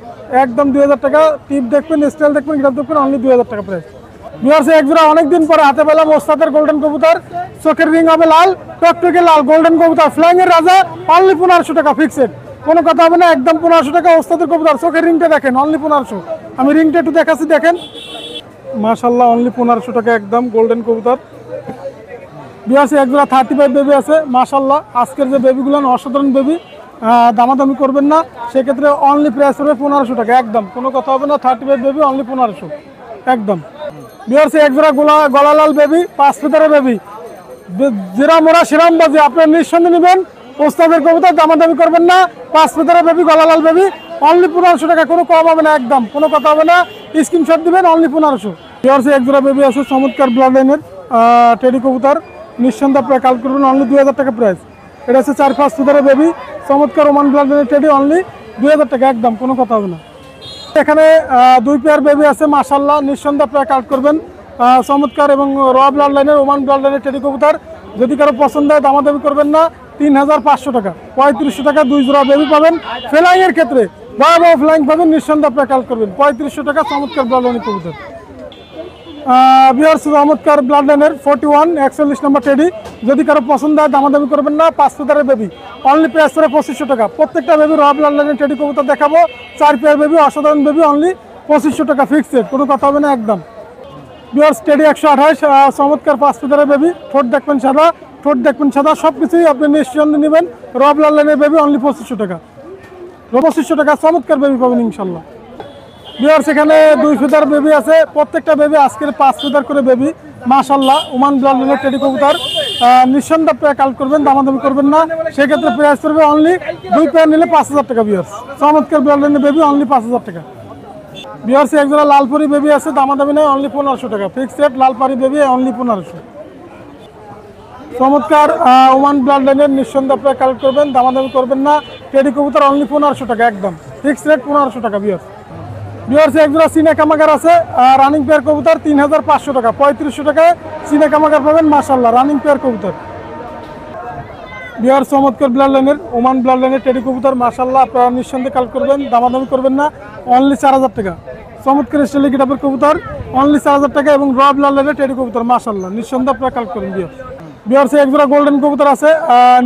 একদম 2000 টাকা। টিপ দেখবেন, স্টাইল দেখবেন, গ্রাফ দেখবেন, অনলি 2000 টাকা প্রাইস। ভিউয়ার্স এক জোড়া অনেকদিন পরে হাতে পেলাম ওস্তাদের গোল্ডেন কবুতর, চোখের রিং হবে লাল, টকটকে লাল গোল্ডেন কবুতর, ফ্লাইংয়ের রাজা, অনলি 1500 টাকা ফিক্সড, কোনো কথা হবে না, একদম 1500 টাকা ওস্তাদের কবুতর। চোখের রিংটা দেখেন, অনলি 1500। আমি রিংটা একটু দেখাচ্ছি, দেখেন মাশাআল্লাহ, অনলি 1500 টাকা একদম গোল্ডেন কবুতর। ভিউয়ার্স এক জোড়া 35 বেবি আছে মাশাআল্লাহ। আজকের যে বেবিগুলো অসাধারণ বেবি, দামাদামি করবেন না, সেক্ষেত্রে অনলি প্রাইস হবে 1500 টাকা একদম, কোনো কথা হবে না। 35 বেবি অনলি 1500 একদম। ভিউয়ার্স এক জোড়া গলালাল বেবি, 5 ফিটারের বেবি, যেরা মোরা সেরাম বাজে, আপনার নিঃসন্দেহে নেবেন ওস্তাদের কবুতর, দামাদামি করবেন না। 5 ফিটারের বেবি, গলালাল বেবি, অনলি 1500 টাকা, কোনো কম হবে না একদম, কোনো কথা হবে না। স্ক্রিনশট দিবেন, অনলি 1500। ভিউয়ার্স এক জোড়া বেবি আছে চমৎকার ব্লাড লাইনের টেডি কবুতর, নিঃসন্দেহে আপনারা কাল করবেন, অনলি 2000 টাকা প্রাইস। এটা হচ্ছে 4-5 ফিটারের বেবি, চমৎকার ওমান ব্লাড লাইনের টেডি, অনলি 2000 টাকা একদম, কোনো কথা হবে না। এখানে 2 পেয়ার বেবি আছে মাশাআল্লাহ, নিঃসন্দেহে আপনারা কালেক্ট করবেন, চমৎকার এবং র ব্লাড লাইনের ওমান ব্লাড লাইনের টেডি কবুতর। যদি কারো পছন্দ হয় দামাদামি করবেন না, 3500 টাকা, 3500 টাকা 2 জোড়া বেবি পাবেন। ফ্লাইংয়ের ক্ষেত্রে ভয়াবহ ফ্লাইং পাবেন, নিঃসন্দেহে আপনারা কালেক্ট করবেন, 3500 টাকা চমৎকার ব্লাড লাইনের কবুতর। ভিউয়ার্স চমৎকার ব্লাড লাইনের 41 41 নম্বর টেডি, যদি কারো পছন্দ হয় দামাদামি করবেন না। 5 ফিটারের বেবি, অনলি প্রাইস করে 2500 টাকা। প্রত্যেকটা বেবি র ব্লাড লাইনের টেডি কবুতর দেখাবো, 4 পেয়ার বেবি, অসাধারণ বেবি, অনলি 2500 টাকা ফিক্সড, কোনো কথা হবে না একদম। ভিউয়ার্স টেডি 128, চমৎকার 5 ফিটারের বেবি, ঠোঁট দেখবেন সাদা, ঠোঁট দেখবেন সাদা, সব কিছুই আপনি নিঃসন্দেহে নেবেন। র ব্লাড লাইনের বেবি অনলি 2500 টাকা, 2500 টাকা চমৎকার বেবি পাবেন ইনশাল্লাহ। ভিউয়ার্স এখানে 2 ফিটার বেবি আছে, প্রত্যেকটা বেবি আজকের 5 ফিটার করে বেবি মাশাআল্লাহ, ওমান ব্লাড লাইনের টেডি কবুতর, নিঃসন্দেহে আপনারা কালেক্ট করবেন, দামাদামি করবেন না, সেক্ষেত্রে প্রাইস করবে অনলি 2 পেয়ার নিলে 5000 টাকা। ভিউয়ার্স চমৎকার ব্লাড লাইনের বেবি, অনলি 5000 টাকা। ভিউয়ার্স এক জোড়া লালপুরি বেবি আছে, দামাদামি নেই, অনলি 1500 টাকা ফিক্সড, লালপারি বেবি অনলি 1500। চমৎকার ওমান ব্লাড লাইনের, নিঃসন্দেহে আপনারা কালেক্ট করবেন, দামাদামি করবেন না, টেডি কবুতর অনলি 1500 টাকা একদম ফিক্সড রেট, 1500 টাকা। ভিউয়ার্স এক জোড়া সিনা কামাগার আছে, রানিং পেয়ার কবুতর, 3500 টাকা, 3500 টাকায় সিনা কামাগার পাবেন মাশাআল্লাহ, রানিং পেয়ার কবুতর। বিহার চমৎকার ব্লাড লাইনের ওমান ব্লাড লাইনের টেডি কবুতর মাশাআল্লাহ, আপনারা নিঃসন্দেহে কাল করবেন, দামাদামি করবেন না, অনলি 4000 টাকা। চমৎকার স্টাইলে গেটআপের কবুতর অনলি 4000 টাকা এবং র ব্লাড লাইনের টেডি কবুতর মাশাআল্লাহ, নিঃসন্দেহে আপনারা কাল করবেন। বিহারসে এক জোড়া গোল্ডেন কবুতর আছে,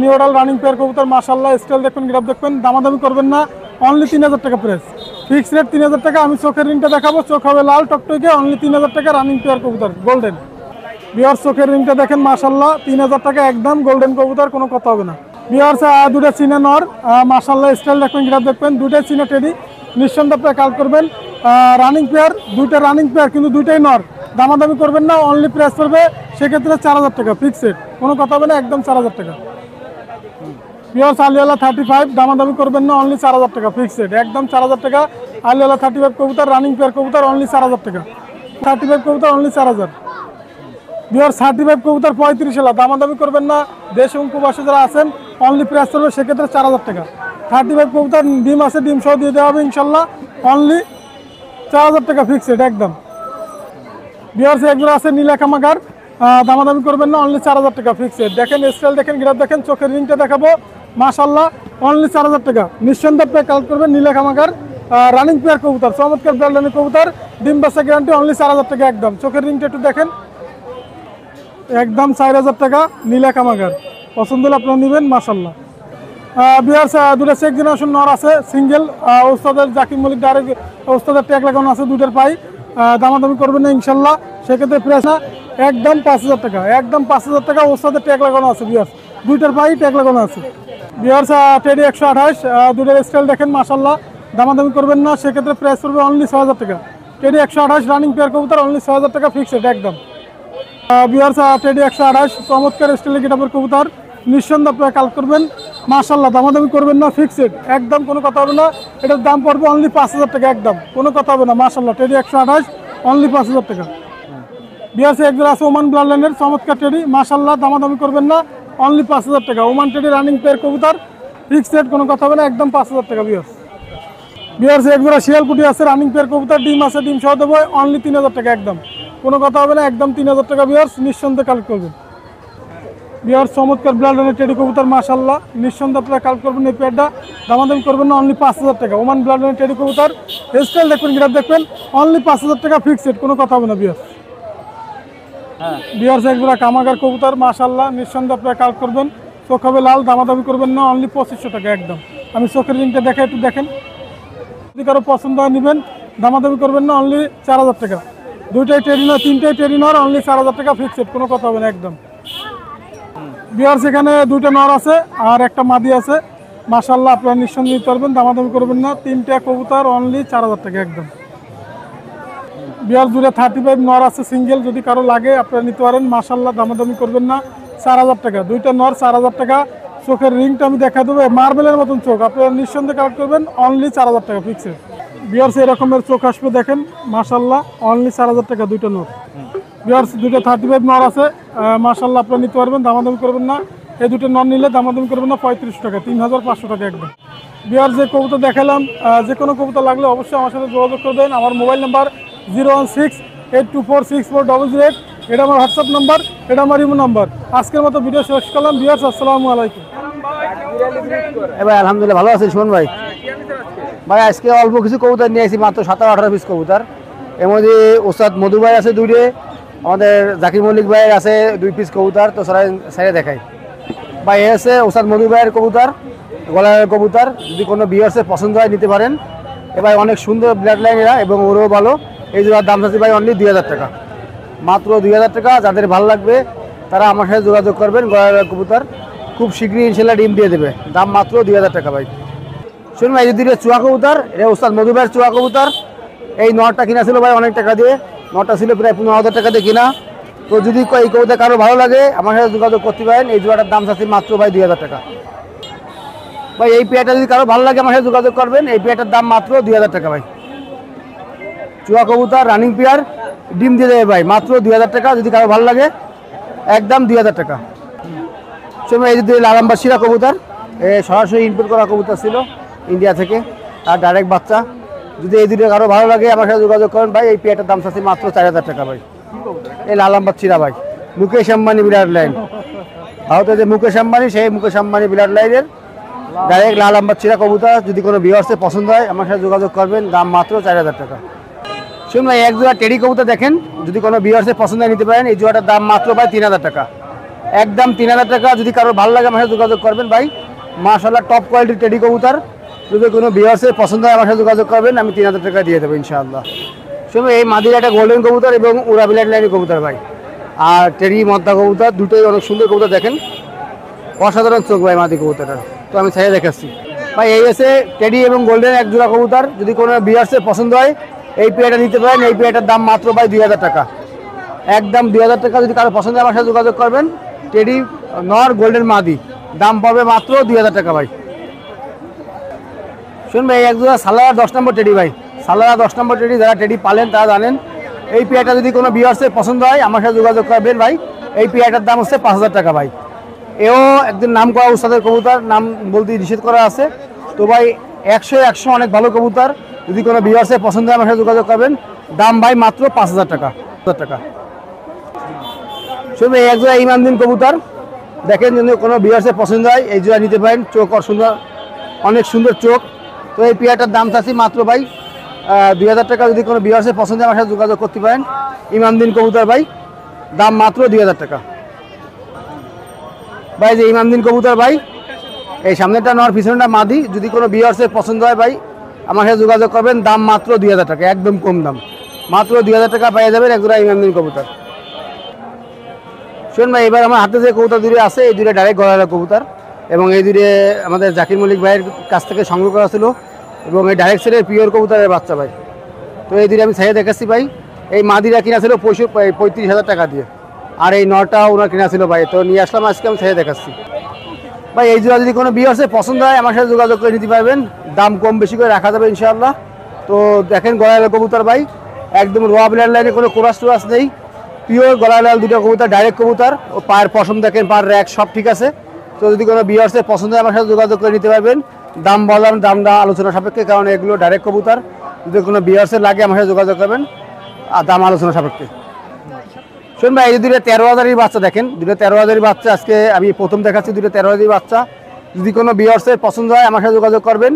নিউরাল রানিং পেয়ার কবুতর মাশাআল্লাহ, স্টাইল দেখবেন, গেটআপ দেখবেন, দামাদামি করবেন না, অনলি 3000 টাকা প্রাইস, ফিক্স রেট 3000 টাকা। আমি চোখের রিংটা দেখাবো, চোখ হবে লাল টকটকে, অনলি 3000 টাকা রানিং পেয়ার কবুতর গোল্ডেন। বিহার চোখের রিংটা দেখেন মাশাআল্লাহ, 3000 টাকা একদম, গোল্ডেন কবুতর, কোনো কথা হবে না। বিহার দুটা চীনা নর মাশাআল্লাহ, স্টাইল দেখবেন, গেটআপ দেখবেন, দুটাই চীনা টেডি, নিঃসন্দেহে আপনারা কাল করবেন। রানিং পেয়ার, দুইটা রানিং পেয়ার কিন্তু দুইটাই নর, দামাদামি করবেন না, অনলি প্রাইস পড়বে সেক্ষেত্রে 4000 টাকা ফিক্স রেট, কোনো কথা হবে না, একদম 4000 টাকা। পিওর আলিওয়ালা 35, দামাদামি করবেন না, অনলি 4000 টাকা ফিক্স রেট, একদম 4000 টাকা। আলিওয়ালা 35 কবুতর, রানিং পেয়ার কবুতর, অনলি 4000 টাকা। 35 কবুতর অনলি 4000। পিওর 35 কবুতর 35, দামাদামি করবেন না, দেশ এবং প্রবাসী যারা আছেন অনলি প্রাইস পড়বে সেক্ষেত্রে 4000 টাকা। 35 কবুতর ডিম আছে, ডিম সহ দিয়ে দেওয়া হবে ইনশাল্লাহ, অনলি 4000 টাকা ফিক্স রেট একদম। বিহার একজন আছে নীলাকামাগার, দামাদামি করবেন না, অনলি 4000 টাকা ফিক্স রেট। দেখেন স্টাইল দেখেন, গ্রাফ দেখেন, চোখের রিংটা দেখাবো মাশাআল্লাহ, অনলি 4000 টাকা, নিঃসন্দেহে পে কালেক্ট করবেন। নীলাকামাগার রানিং পেয়ার কবুতর, চমৎকার ব্র্যান্ডের কবুতর, ডিম বাচ্চা গ্যারান্টি, অনলি 4000 টাকা একদম। চোখের রিংটা একটু দেখেন, একদম 4000 টাকা নীলাকামাগার, পছন্দ হলে আপনারা নেবেন মাশাআল্লাহ। বিহার দুটা চেক জেনারেশন নর আছে সিঙ্গেল, ওস্তাদের জাকির মল্লিক ডাইরেক্ট ওস্তাদের ট্যাগ লাগানো আছে, দুইটার পাই, দামাদামি করবেন না ইনশাল্লাহ, সেক্ষেত্রে প্রাইস না একদম 5000 টাকা, একদম 5000 টাকা, ওস্তাদের ট্যাগ লাগানো আছে। বিহার দুইটার পাই ট্যাগ লাগানো আছে। বিহার টেডি 128, দুইটার স্টাইল দেখেন মাশাআল্লাহ, দামাদামি করবেন না, সেক্ষেত্রে প্রাইস পড়বে অনলি 6000 টাকা। টেডি 128 রানিং পেয়ার কবুতর, অনলি 6000 টাকা ফিক্স রেট একদম। বিহার টেডি 128 চমৎকার স্টাইলে গেটআপের কবুতর, নিঃসন্দেহে আপনারা কাল করবেন মাশাআল্লাহ, দামাদামি করবেন না, ফিক্স রেট একদম, কোনো কথা হবে না। এটার দাম পড়বে অনলি 5000 টাকা একদম, কোনো কথা হবে না মাশাআল্লাহ। টেডি 128 অনলি 5000 টাকা। বিহার একজন আছে ওমান ব্লাড লাইনের চমৎকার টেডি মাশাআল্লাহ, দামাদামি করবেন না, অনলি 5000 টাকা। ওমান টেডি রানিং পেয়ার কবুতর, ফিক্স রেট, কোনো কথা হবে না, একদম 5000 টাকা। বিহার একজন শিয়ালকুটি আছে রানিং পেয়ার কবুতর, ডিম আছে, ডিম সহ দেবো, অনলি 3000 টাকা একদম, কোনো কথা হবে না, একদম 3000 টাকা। বিহার নিঃসন্দেহে কালেক্ট করবেন। বিহার চমৎকার ব্লাড লাইনের টেডি কবুতর মাশাআল্লাহ, নিঃসন্দেহে আপনারা কালেক্ট করবেন এই পেয়ারটা, দামাদামি করবেন না, অনলি 5000 টাকা। ওমান ব্লাড লাইনের টেডি কবুতর, স্টাইল দেখবেন, গ্রাফ দেখবেন, অনলি 5000 টাকা ফিক্স রেট, কোনো কথা হবে না। বিহার একজোড়া কামাগার কবুতর মাশাআল্লাহ, নিঃসন্দেহে আপনারা কালেক্ট করবেন, চোখ হবে লাল, দামাদামি করবেন না, অনলি 2500 টাকা একদম। আমি চোখের রিংটা দেখে একটু দেখেন, যদি কারো পছন্দ হয় নেবেন, দামাদামি করবেন না, অনলি 4000 টাকা। দুইটাই টেডি নর, তিনটাই টেডি নর, অনলি 4000 টাকা ফিক্স রেট, কোনো কথা হবে না একদম। বিহার সেখানে দুইটা নর আছে আর একটা মাদি আছে মাশাআল্লাহ, আপনারা নিঃসন্দেহে নিতে পারবেন, দামাদামি করবেন না, তিনটা কবুতর অনলি 4000 টাকা একদম। বিহার জুড়ে 35 নর আছে সিঙ্গেল, যদি কারো লাগে আপনারা নিতে পারেন মাশাআল্লাহ, দামাদামি করবেন না, 4000 টাকা। দুইটা নর 4000 টাকা। চোখের রিংটা আমি দেখা দেবো, মার্বেলের মতন চোখ, আপনারা নিঃসন্দেহে কালেক্ট করবেন, অনলি 4000 টাকা ফিক্স রেট। বিহার এরকমের চোখ আসবে দেখেন মাশাআল্লাহ, অনলি 4000 টাকা দুইটা নর। বিহার দুটো 35 নর আছে মাশাআল্লাহ, আপনারা নিতে পারবেন, দামাদামি করবেন না। এই দুটো নর নিলে দামাদামি করবেন না, 3500 টাকা, 3500 টাকা একদম। বিহার যে কবুতর দেখালাম, যে কোনো কবুতর লাগলে অবশ্যই আমার সাথে যোগাযোগ করবেন। আমার মোবাইল নাম্বার 01682464008, এটা আমার হোয়াটসঅ্যাপ নাম্বার, এটা আমার ইমো নাম্বার। আজকের মতো ভিডিও শেষ করলাম। বিহার আসসালামু আলাইকুম। ভাই আলহামদুলিল্লাহ ভালো আছেন সুমন ভাই। ভাই আজকে অল্প কিছু কবুতর নিয়ে আসি, মাত্র 17-18 পিস কবুতর। এর মধ্যে ওস্তাদ মধু ভাই আছে দুইটে, আমাদের জাকির মল্লিক ভাইয়ের আছে 2 পিস কবুতর, তো সাইডে দেখাই। ভাই এ আছে ওস্তাদ মধু ভাইয়ের কবুতর, গলার কবুতর, যদি কোনো ভিউয়ার্সের পছন্দ হয় নিতে পারেন। এ ভাই অনেক সুন্দর ব্লাড লাইন এরা এবং ওরও ভালো। এই জোড়ার দাম আছে ভাই অনলি 2000 টাকা, মাত্র 2000 টাকা। যাদের ভালো লাগবে তারা আমার সাথে যোগাযোগ করবেন। গলার কবুতর খুব শীঘ্রই ইনশাল্লাহ ডিম দিয়ে দেবে, দাম মাত্র 2000 টাকা ভাই। শুনুন ভাই, যদি এটা চুয়া কবুতর, এটা ওস্তাদ মধু ভাইয়ের চুয়া কবুতর। এই নটটা কিনা ছিল ভাই অনেক টাকা দিয়ে, নটটা ছিল প্রায় 15000 টাকা দিয়ে কিনা। তো যদি এই কবুতর কারো ভালো লাগে আমার সাথে যোগাযোগ করতে পারেন। এই জোড়াটার দাম আছে মাত্র ভাই 2000 টাকা ভাই। এই পেয়ারটা যদি কারো ভালো লাগে আমার সাথে যোগাযোগ করবেন। এই পেয়ারটার দাম মাত্র 2000 টাকা ভাই। চুয়া কবুতর রানিং পেয়ার, ডিম দিয়ে দেবে ভাই, মাত্র 2000 টাকা। যদি কারো ভালো লাগে একদম 2000 টাকা। শুনুন এই যদি লালাম্বার শিরা কবুতর, সরাসরি ইম্পোর্ট করা কবুতর ছিল ইন্ডিয়া থেকে, তার ডাইরেক্ট বাচ্চা। যদি এই দুটো কারো ভালো লাগে আমার সাথে যোগাযোগ করেন ভাই। এই পেয়ারটার দাম আছে মাত্র 4000 টাকা ভাই। এই লালাম্বার চিরা ভাই, মুকেশ আম্বানি বিরাট লাইন, ভারতের যে মুকেশ আম্বানি, সেই মুকেশ আম্বানি ব্লাড লাইনের ডাইরেক্ট লাল আম্বার চিরা কবুতর। যদি কোনো ভিউয়ার্সের পছন্দ হয় আমার সাথে যোগাযোগ করবেন, দাম মাত্র 4000 টাকা। শুনুন ভাই, এক জোড়া টেডি কবুতর দেখেন, যদি কোনো ভিউয়ার্সের পছন্দ হয় নিতে পারেন। এই জোড়াটার দাম মাত্র ভাই 3000 টাকা, একদম 3000 টাকা। যদি কারো ভালো লাগে আমার সাথে যোগাযোগ করবেন ভাই। মাশাআল্লাহ টপ কোয়ালিটির টেডি কবুতর, যদি কোনো ভিউয়ার্সের পছন্দ হয় আমার সাথে যোগাযোগ করবেন, আমি 3000 টাকা দিয়ে দেবো ইনশাআল্লাহ। শুনুন, এই মাদির একটা গোল্ডেন কবুতর এবং উড়া ব্লাড লাইনের কবুতর ভাই, আর টেডি মদ্দা কবুতর, দুটোই অনেক সুন্দর কবুতর। দেখেন অসাধারণ চোখ ভাই মাদি কবুতরটা, তো আমি ছাইয়ে দেখাচ্ছি ভাই। এই এসে টেডি এবং গোল্ডেন এক জোড়া কবুতর, যদি কোনো ভিউয়ার্সের পছন্দ হয় এই পেয়ারটা নিতে পারেন। এই পেয়ারটার দাম মাত্র ভাই 2000 টাকা, একদম 2000 টাকা। যদি কারো পছন্দ হয় আমার সাথে যোগাযোগ করবেন। টেডি নর গোল্ডেন মাদি, দাম পড়বে মাত্র 2000 টাকা ভাই। শুনবে, এই এক জোড়া সালারা 10 নম্বর টেডি ভাই, সালারা 10 নম্বর টেডি। যারা টেডি পালেন তারা জানেন। এই পেয়ারটা যদি কোনো ভিউয়ার্সের পছন্দ হয় আমার সাথে যোগাযোগ করবেন ভাই। এই পেয়ারটার দাম হচ্ছে 5000 টাকা ভাই। এও একদিন নাম করা উস্তাদের কবুতর, নাম বলতে নিষেধ করা আছে। তো ভাই 100 অনেক ভালো কবুতর, যদি কোনো ভিউয়ার্সের পছন্দ হয় আমার সাথে যোগাযোগ করবেন। দাম ভাই মাত্র 5000 টাকা। শুনবে, এই এক জোড়া ইমানদিন কবুতর দেখেন, যদি কোনো ভিউয়ার্সের পছন্দ হয় এই জোড়া নিতে পারেন। চোখ সুন্দর, অনেক সুন্দর চোখ। তো এই পেয়ারটার দাম চাচ্ছি মাত্র ভাই 2000 টাকা। যদি কোনো ভিউয়ার্সের পছন্দ হয় আমার সাথে যোগাযোগ করতে পারেন। ইমানদিন কবুতর ভাই, দাম মাত্র 2000 টাকা ভাই। যে ইমানদিন কবুতর ভাই, এই সামনেটা নর পিছনেটা মাদি, যদি কোনো ভিউয়ার্সের পছন্দ হয় ভাই আমার সাথে যোগাযোগ করবেন। দাম মাত্র 2000 টাকা, একদম কম দাম, মাত্র 2000 টাকা পেয়ে যাবেন এক জোড়া ইমানদিন কবুতর। শুনুন ভাই, এবার আমার হাতে যে কবুতর দুটো আছে এই দুটো ডাইরেক্ট গলার কবুতর, এবং এই দুটো আমাদের জাকির মল্লিক ভাইয়ের কাছ থেকে সংগ্রহ করা ছিল, এবং এই ডাইরেক্ট সেলের পিওর কবুতরের বাচ্চা ভাই। তো এই দুটো আমি ছাইয়ে দেখাচ্ছি ভাই। এই মাদিরা কিনা ছিল 35,000 টাকা দিয়ে, আর এই নটা ওনার কিনা ছিল ভাই। তো নিয়ে আসলাম আজকে, আমি ছাইয়ে দেখাচ্ছি ভাই। এই জোড়া যদি কোনো ভিউয়ার্সের পছন্দ হয় আমার সাথে যোগাযোগ করে নিতে পারবেন, দাম কম বেশি করে রাখা যাবে ইনশাআল্লাহ। তো দেখেন গলার কবুতর ভাই, একদম র ব্লাড লাইনে কোনো কোরাস টোরাস নেই, পিওর গলার লাল দুটো কবুতর, ডাইরেক্ট কবুতর। ও পায়ের পশম দেখেন, পায়ের র্যাক সব ঠিক আছে। তো যদি কোনো ভিউয়ার্সের পছন্দ হয় আমার সাথে যোগাযোগ করে নিতে পারবেন। দাম বললাম, দামটা আলোচনা সাপেক্ষে, কারণ এগুলো ডাইরেক্ট কবুতর। যদি কোনো ভিউয়ার্সের লাগে আমার সাথে যোগাযোগ করবেন, আর দাম আলোচনা সাপেক্ষে। শুনুন ভাই, এই দুটো 13,000 বাচ্চা দেখেন, দুটো 13,000 বাচ্চা আজকে আমি প্রথম দেখাচ্ছি। দুটো 13,000 বাচ্চা, যদি কোনো ভিউয়ার্সের পছন্দ হয় আমার সাথে যোগাযোগ করবেন।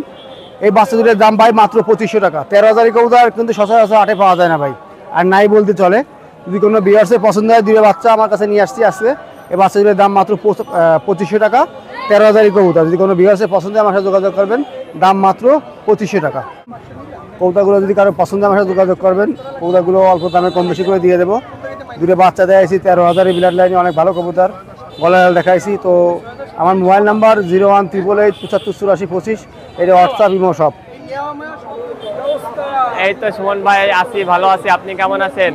এই বাচ্চা দুটোর দাম ভাই মাত্র 2500 টাকা। 13,000 কবুতর কিন্তু সচরাচর হাটে পাওয়া যায় না ভাই, আর নাই বলতে চলে। যদি কোনো ভিউয়ার্সের পছন্দ হয়, দুটো বাচ্চা আমার কাছে নিয়ে আসছি আজকে। এই বাচ্চা দুটোর দাম মাত্র 2500 টাকা, 13,000 কবুতর। যদি কোনো ভিউয়ার্সের পছন্দ হয় আমার সাথে যোগাযোগ করবেন, দাম মাত্র 2500 টাকা। কবুতরগুলো যদি কারো পছন্দ হয় আমার সাথে যোগাযোগ করবেন, কবুতরগুলো অল্প দামে কম বেশি করে দিয়ে দেবো। দুটো বাচ্চা দেখাইছি 13,000 ব্লাড লাইনে, অনেক ভালো কবুতর, গলায় দেখাইছি। তো আমার মোবাইল নাম্বার 01888758485, এটা হোয়াটসঅ্যাপ ইমো সব। এই তো সুমন ভাই, আছি, ভালো আছি। আপনি কেমন আছেন?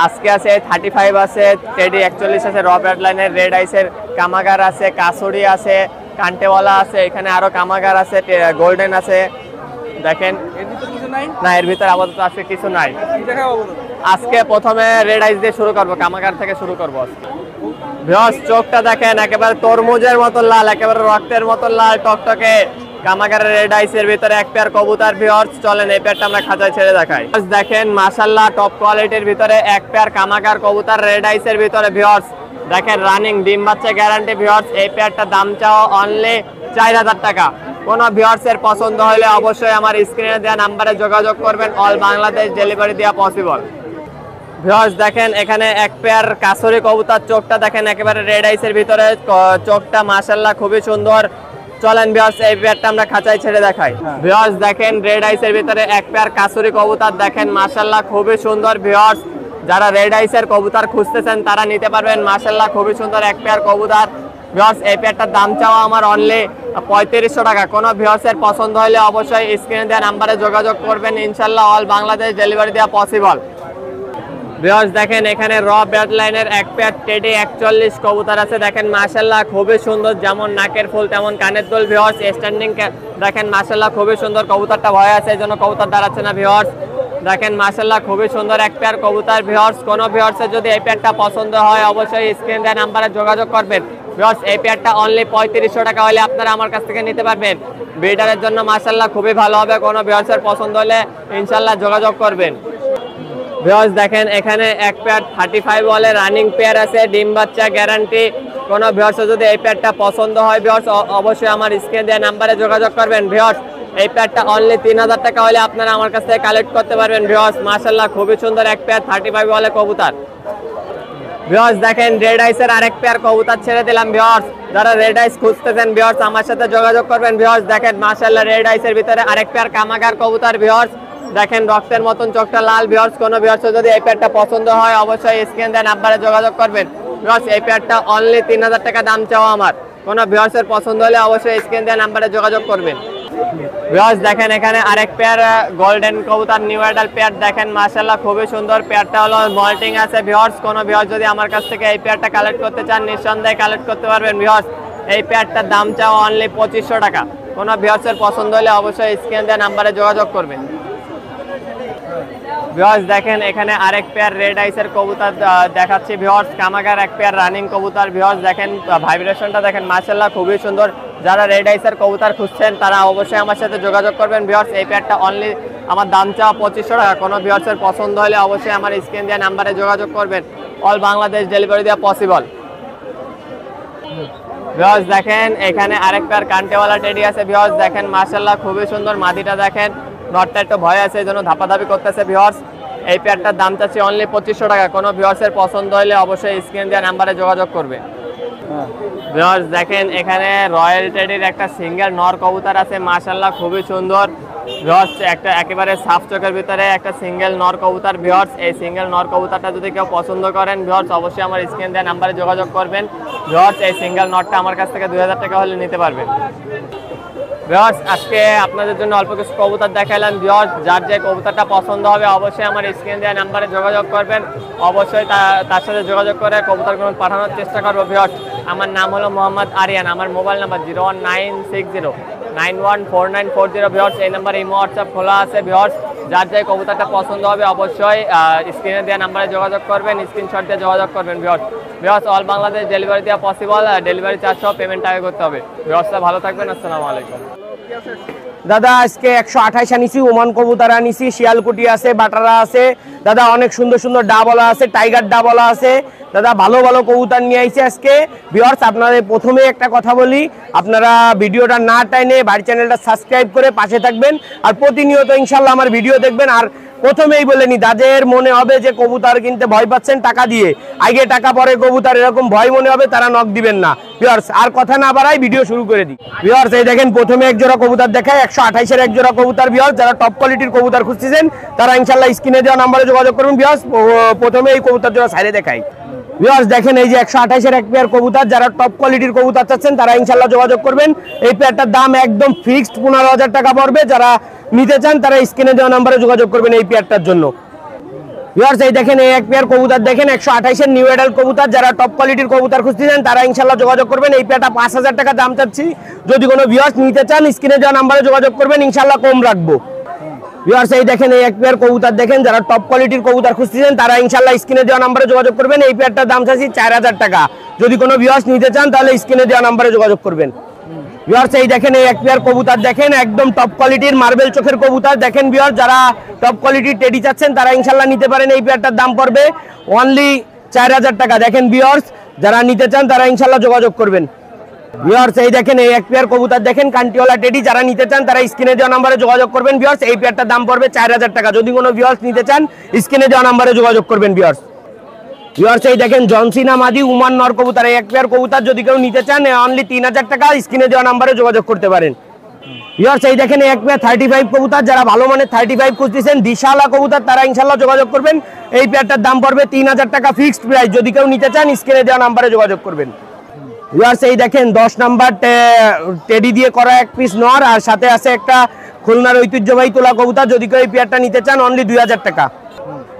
আজকে আছে 35 আছে, টেডি 41 আছে, র ব্লাড লাইনের, রেড আইসের কামাগার আছে, কাসুরি আছে, কান্টেওয়ালা আছে, এখানে আরো কামাগার আছে, গোল্ডেন আছে। দেখেন, না এর ভিতরে আপাতত আজকে কিছু নাই। আজকে প্রথমে রেড আইস দিয়ে শুরু করবো, কামাগার থেকে শুরু করবো। ভিউয়ার্স চোখটা দেখেন, একেবারে তরমুজের মতো লাল, একেবারে রক্তের মতো লাল টকটকে কামাগারের রেড আইসের ভিতরে এক পেয়ার কবুতর। ভিউয়ার্স চলেন এই পেয়ারটা আমরা খাঁচায় ছেড়ে দেখাই। দেখেন মাশাআল্লাহ টপ কোয়ালিটির ভিতরে এক পেয়ার কামাগার কবুতর রেড আইসের ভিতরে। ভিউয়ার্স দেখেন রানিং ডিম বাচ্চা গ্যারান্টি। ভিউয়ার্স এই পেয়ারটার দাম চাও অনলি 4000 টাকা। কোনো ভিউয়ার্সের পছন্দ হলে অবশ্যই আমার স্ক্রিনে দেওয়া নাম্বারে যোগাযোগ করবেন, অল বাংলাদেশ ডেলিভারি দেওয়া পসিবল। ভিউয়ার্স দেখেন এখানে এক পেয়ার কাসরি কবুতর, চোখটা দেখেন একেবারে রেড আইসের ভিতরে, চোখটা মাশাআল্লাহ খুবই সুন্দর। চলেন ভিউয়ার্স এই পেয়ারটা আমরা খাঁচায় ছেড়ে দেখাই। ভিউয়ার্স দেখেন রেড আইসের ভিতরে এক পেয়ার কাসরি কবুতর, দেখেন মাশাআল্লাহ খুবই সুন্দর। ভিউয়ার্স যারা রেড আইসের কবুতর খুঁজতেছেন তারা নিতে পারবেন, মাশাআল্লাহ খুবই সুন্দর এক পেয়ার কবুতর। ভিউয়ার্স এই পেয়ারটার দাম চাওয়া আমার অনলি 3500 টাকা। কোনো ভিউয়ার্সের পছন্দ হলে অবশ্যই স্ক্রিনে দেওয়া নাম্বারে যোগাযোগ করবেন, ইনশাআল্লাহ অল বাংলাদেশ ডেলিভারি দেওয়া পসিবল। ভিউয়ার্স দেখেন এখানে র ব্লাড লাইনের এক পেয়ার টেডি 41 কবুতর আছে, দেখেন মাশাআল্লাহ খুবই সুন্দর, যেমন নাকের ফুল তেমন কানের দুল। ভিউয়ার্স স্ট্যান্ডিং দেখেন মাশাআল্লাহ খুবই সুন্দর, কবুতরটা ভয় আছে এইজন্য কবুতর দাঁড়াচ্ছে না। ভিউয়ার্স দেখেন মাশাআল্লাহ খুবই সুন্দর এক পেয়ার কবুতর। ভিউয়ার্স কোনো ভিউয়ার্সের যদি এই পেয়ারটা পছন্দ হয় অবশ্যই স্ক্রিন দেওয়া নাম্বারে যোগাযোগ করবেন। ভিউয়ার্স এই পেয়ারটা অনলি 3500 টাকা হলে আপনারা আমার কাছ থেকে নিতে পারবেন। ব্রিডারের জন্য মাশাআল্লাহ খুবই ভালো হবে, কোনো ভিউয়ার্সের পছন্দ হলে ইনশাআল্লাহ যোগাযোগ করবেন। ভিউয়ার্স দেখেন এখানে এক পেয়ার 35 বলে রানিং পেয়ার আছে, ডিম বাচ্চা গ্যারান্টি, কোনো ভিউয়ার্স যদি এই পেয়ারটা পছন্দ হয় ভিউয়ার্স অবশ্যই আমার স্ক্রিনে দেওয়া নাম্বারে যোগাযোগ করবেন ভিউয়ার্স। এই পেয়ারটা অনলি 3000 টাকা হলে আপনারা আমার কাছ থেকে কালেক্ট করতে পারবেন ভিউয়ার্স। মাশাআল্লাহ খুবই সুন্দর এক পেয়ার 35 বলে কবুতর ভিউয়ার্স। দেখেন রেড আইসের আরেক পেয়ার কবুতর ছেড়ে দিলাম ভিউয়ার্স। যারা রেড আইস খুঁজতেছেন ভিউয়ার্স আমার সাথে যোগাযোগ করবেন ভিউয়ার্স। দেখেন মাশাআল্লাহ রেড আইসের ভিতরে আরেক পেয়ার কামাগার কবুতর ভিউয়ার্স। দেখেন রক্তের মতন চোখটা লাল ভিউয়ার্স। কোনো ভিউয়ার্স যদি এই পেয়ারটা পছন্দ হয় অবশ্যই স্ক্রিন দেওয়া নাম্বারে যোগাযোগ করবেন ভিউয়ার্স। এই পেয়ারটা অনলি 3000 টাকা দাম চাওয়া আমার। কোনো ভিউয়ার্সের পছন্দ হলে অবশ্যই স্ক্রিন দেওয়া নাম্বারে যোগাযোগ করবেন ভিউয়ার্স। দেখেন এখানে আরেক পেয়ার গোল্ডেন কবুতর নিউ অ্যাডাল পেয়ার। দেখেন মাশাআল্লাহ খুবই সুন্দর পেয়ারটা হলো মল্টিং আছে ভিউয়ার্স। কোনো ভিউয়ার্স যদি আমার কাছ থেকে এই পেয়ারটা কালেক্ট করতে চান নিঃসন্দেহে কালেক্ট করতে পারবেন ভিউয়ার্স। এই পেয়ারটার দাম চাওয়া অনলি 2500 টাকা। কোনো ভিউয়ার্সের পছন্দ হলে অবশ্যই স্ক্রিন দেওয়া নাম্বারে যোগাযোগ করবেন ভিউয়ার্স। দেখেন এখানে আরেক পেয়ার রেড আইসের কবুতর দেখাচ্ছি ভিউয়ার্স। কামাগার এক পেয়ার রানিং কবুতর ভিউয়ার্স। দেখেন ভাইব্রেশনটা দেখেন মাশাআল্লাহ খুবই সুন্দর। যারা রেড আইসের কবুতর খুঁজছেন তারা অবশ্যই আমার সাথে যোগাযোগ করবেন ভিউয়ার্স। এই পেয়ারটা অনলি আমার দাম চাওয়া 2500 টাকা। কোনো ভিউয়ার্সের পছন্দ হলে অবশ্যই আমার স্ক্রিন দেওয়া নাম্বারে যোগাযোগ করবেন। অল বাংলাদেশ ডেলিভারি দেওয়া পসিবল ভিউয়ার্স। দেখেন এখানে আরেক পেয়ার কান্টেওয়ালা টেডি আছে ভিউয়ার্স। দেখেন মাশাআল্লাহ খুবই সুন্দর। মাদিটা দেখেন নটটা একটু ভয় আছে এই জন্য ধাপাধাপি করতেছে ভিউয়ার্স। এই পেয়ারটার দাম চাচ্ছি অনলি 2500 টাকা। কোনো ভিউয়ার্সের পছন্দ হলে অবশ্যই স্ক্রিন দেওয়া নাম্বারে যোগাযোগ করবে ভিউয়ার্স। দেখেন এখানে রয়্যাল টেডির একটা সিঙ্গেল নর কবুতর আছে মাশাআল্লাহ খুবই সুন্দর ভিউয়ার্স। একটা একেবারে সাফ চোখের ভিতরে একটা সিঙ্গেল নর কবুতর ভিউয়ার্স। এই সিঙ্গেল নর কবুতরটা যদি কেউ পছন্দ করেন ভিউয়ার্স অবশ্যই আমার স্ক্রিন দেওয়া নাম্বারে যোগাযোগ করবেন ভিউয়ার্স। এই সিঙ্গেল নরটা আমার কাছ থেকে 2000 টাকা হলে নিতে পারবেন ভিউয়ার্স। আজকে আপনাদের জন্য অল্প কিছু কবুতর দেখাইলাম ভিউয়ার্স। যার যে কবুতরটা পছন্দ হবে অবশ্যই আমার স্ক্রিন দেওয়া নাম্বারে যোগাযোগ করবেন। অবশ্যই তার সাথে যোগাযোগ করে কবুতরগুলো পাঠানোর চেষ্টা করবো ভিউয়ার্স। আমার নাম হলো মোহাম্মদ আরিয়ান। আমার মোবাইল নাম্বার 01960914940 ভিউয়ার্স। এই নাম্বারে ইমো হোয়াটসঅ্যাপ খোলা আছে ভিউয়ার্স। যার যে কবুতরটা পছন্দ হবে অবশ্যই স্ক্রিনে দেওয়া নাম্বারে যোগাযোগ করবেন, স্ক্রিনশট দিয়ে যোগাযোগ করবেন viewers. Viewers all Bangladesh delivery দেওয়া পসিবল। ডেলিভারি চার্জ সহ পেমেন্ট আগে করতে হবে ভিউয়ার্স। ভালো থাকবেন, আসসালামু আলাইকুম। দাদা আজকে 128 আনিছি, ওমান কবুতর আনিছি, শিয়ালকুটি আছে, বাটারা আছে দাদা, অনেক সুন্দর সুন্দর ডাবলা আছে, টাইগার ডাবলা আছে দাদা, ভালো ভালো কবুতর নিয়ে আইছে আজকে ভিউয়ার্স। আপনাদের প্রথমে একটা কথা বলি, আপনারা ভিডিওটা না টাইনে বাড়ি চ্যানেলটা সাবস্ক্রাইব করে পাশে থাকবেন আর প্রতিনিয়ত ইনশাল্লাহ আমার ভিডিও দেখবেন। আর প্রথমেই বলেনি যাদের মনে হবে যে কবুতর কিনতে ভয় পাচ্ছেন টাকা দিয়ে, আগে টাকা পরে কবুতর এরকম ভয় মনে হবে, তারা নক দিবেন না ভিউয়ার্স। আর কথা না বাড়াই ভিডিও শুরু করে দিই ভিউয়ার্স। এই দেখেন প্রথমে এক জোড়া কবুতর দেখায়, 128-এর এক জোড়া কবুতর ভিউয়ার্স। যারা টপ কোয়ালিটির কবুতর খুঁজছেন তারা ইনশাল্লাহ স্ক্রিনে দেওয়া নাম্বারে যোগাযোগ করুন ভিউয়ার্স। প্রথমে এই কবুতর জোড়া সাইডে দেখাই ভিউয়ার্স। দেখেন এই যে 128-এর এক পেয়ার কবুতর, যারা টপ কোয়ালিটির কবুতর চাচ্ছেন তারা ইনশাল্লাহ যোগাযোগ করবেন। এই পেয়ারটার দাম একদম ফিক্সড 15,000 টাকা পড়বে। যারা নিতে চান তারা স্ক্রিনে দেওয়া নাম্বারে যোগাযোগ করবেন এই পেয়ারটার জন্য ভিউয়ার্স। এই দেখেন এই এক পেয়ার কবুতর দেখেন 128-এর নিউ অ্যাডাল কবুতর, যারা টপ কোয়ালিটির কবুতর খুঁজছেন তারা ইনশাল্লাহ যোগাযোগ করবেন। এই পেয়ারটা 5,000 টাকা দাম চাচ্ছি। যদি কোনো ভিউয়ার্স নিতে চান স্ক্রিনে দেওয়া নাম্বারে যোগাযোগ করবেন, ইনশাল্লাহ কম রাখবো ভিউয়ার্স। এই দেখেন এই এক পেয়ার কবুতর দেখেন, যারা টপ কোয়ালিটির কবুতর খুঁজছেন তারা ইনশাল্লাহ স্ক্রিনে দেওয়া নাম্বারে যোগাযোগ করবেন। এই পেয়ারটার দাম চাচ্ছি 4,000 টাকা। যদি কোনো ভিউয়ার্স নিতে চান তাহলে স্ক্রিনে দেওয়া নাম্বারে যোগাযোগ করবেন ভিউয়ার্স। এই দেখেন এই এক পেয়ার কবুতর দেখেন, একদম টপ কোয়ালিটির মার্বেল চোখের কবুতর দেখেন ভিউয়ার্স। যারা টপ কোয়ালিটির টেডি চাচ্ছেন তারা ইনশাল্লাহ নিতে পারেন। এই পেয়ারটার দাম পড়বে অনলি 4,000 টাকা দেখেন ভিউয়ার্স। যারা নিতে চান তারা ইনশাল্লাহ যোগাযোগ করবেন ভিউয়ার্স। এই দেখেন এই এক পেয়ার কবুতর দেখেন কান্টিওয়ালা টেডি, যারা নিতে চান তারা স্ক্রিনে দেওয়া নাম্বারে যোগাযোগ করবেন ভিউয়ার্স। এই পেয়ারটার দাম পড়বে 4,000 টাকা। যদি কোনো ভিউয়ার্স নিতে চান স্ক্রিনে দেওয়া নাম্বারে যোগাযোগ করবেন ভিউয়ার্স। ভিউয়ার্স এই দেখেন জনসিনা মাদি উমান নর কবুতর, এই এক পেয়ার কবুতর যদি কেউ নিতে চান অনলি 3,000 টাকা। স্ক্রিনে দেওয়া নাম্বারে যোগাযোগ করতে পারেন ভিউয়ার্স। এই দেখেন এক পেয়ার 35 কবুতর, যারা ভালো মানের 35 খুঁজতেছেন দিশালা কবুতর তারা ইনশাল্লাহ যোগাযোগ করবেন। এই পেয়ারটার দাম পড়বে 3,000 টাকা ফিক্সড প্রাইস। যদি কেউ নিতে চান স্ক্রিনে দেওয়া নাম্বারে যোগাযোগ করবেন ভিউয়ার্স। এই দেখেন 10 নাম্বার টেডি দিয়ে করা এক পিস নর, আর সাথে আছে একটা খুলনার ঐতিহ্যবাহী তোলা কবুতর। যদি কেউ এই পেয়ারটা নিতে চান অনলি 2,000 টাকা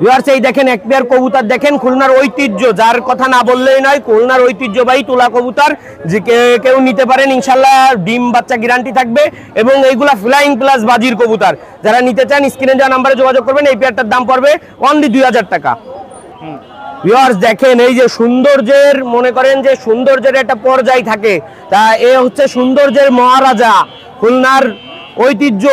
ভিউয়ার্স। এই দেখেন এক পেয়ার কবুতর দেখেন খুলনার ঐতিহ্য, যার কথা না বললেই নয়, খুলনার ঐতিহ্যবাহী তোলা কবুতর। যে কেউ নিতে পারেন ইনশাল্লাহ, ডিম বাচ্চা গ্যারান্টি থাকবে এবং এইগুলা ফ্লাইং প্লাস বাজির কবুতর। যারা নিতে চান স্ক্রিনে দেওয়া নাম্বারে যোগাযোগ করবেন। এই পেয়ারটার দাম পড়বে অনলি 2,000 টাকা ভিউয়ার্স। দেখেন এই যে সৌন্দর্যের, মনে করেন যে সৌন্দর্যের একটা পর্যায় থাকে, তা এ হচ্ছে সৌন্দর্যের মহারাজা, খুলনার ঐতিহ্য,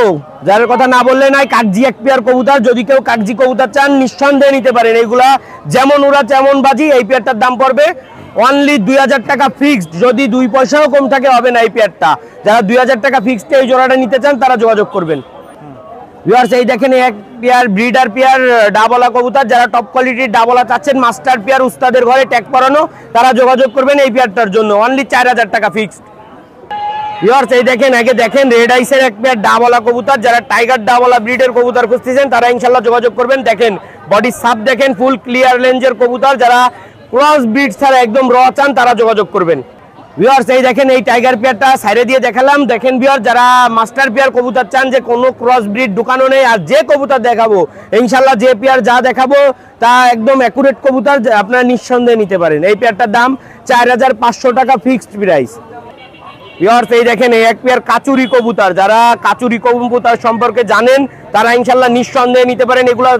যার কথা না বললে নাই, কাগজি এক পেয়ার কবুতর। যদি কেউ কাগজি কবুতর চান নিঃসন্দেহে নিতে পারেন। এইগুলা যেমন ওরা তেমন বাজি। এই পেয়ারটার দাম পড়বে অনলি 2000 টাকা ফিক্সড, যদি 2 পয়সাও কম থাকে হবে না এই পেয়ারটা। যারা 2000 টাকা ফিক্সড এই জোড়াটা নিতে চান তারা যোগাযোগ করবেন। ভিউয়ার্স এই দেখেন এক পেয়ার ব্রিডার পেয়ার ডাবলা কবুতর, যারা টপ কোয়ালিটির ডাবলা চাচ্ছেন মাস্টার পেয়ার উস্তাদের ঘরে ট্যাগ পরানো তারা যোগাযোগ করবেন এই পেয়ারটার জন্য, অনলি 4000 টাকা ফিক্সড। ভিউয়ার্স এই দেখেন আগে দেখেন রেড আইসের এক পেয়ার ডাবলা কবুতর, যারা টাইগার ডাবলা ব্রিডের কবুতর খুঁজতেছেন তারা ইনশাআল্লাহ যোগাযোগ করবেন। দেখেন বডি সাপ দেখেন ফুল ক্লিয়ার লেন্সের কবুতর, যারা ক্রস ব্রিড ছাড়া একদম র চান তারা যোগাযোগ করবেন। ভিউয়ার্স এই দেখেন এই টাইগার পেয়ারটা সাইডে দিয়ে দেখালাম। দেখেন ভিউয়ার যারা মাস্টার পেয়ার কবুতর চান যে কোনো ক্রস ব্রিড ঢুকানো নেই, আর যে কবুতর দেখাবো ইনশাআল্লাহ যে পেয়ার যা দেখাবো তা একদম অ্যাকুরেট কবুতর, আপনারা নিঃসন্দেহে নিতে পারেন। এই পেয়ারটার দাম 4500 টাকা ফিক্সড প্রাইস। ভিউয়ার্স এই দেখেন এই এক পেয়ার কাচুরি কবুতর, যারা কাচুরি কবুতর সম্পর্কে জানেন তারা ইনশাআল্লাহ নিঃসন্দেহে নিতে পারেন। এগুলো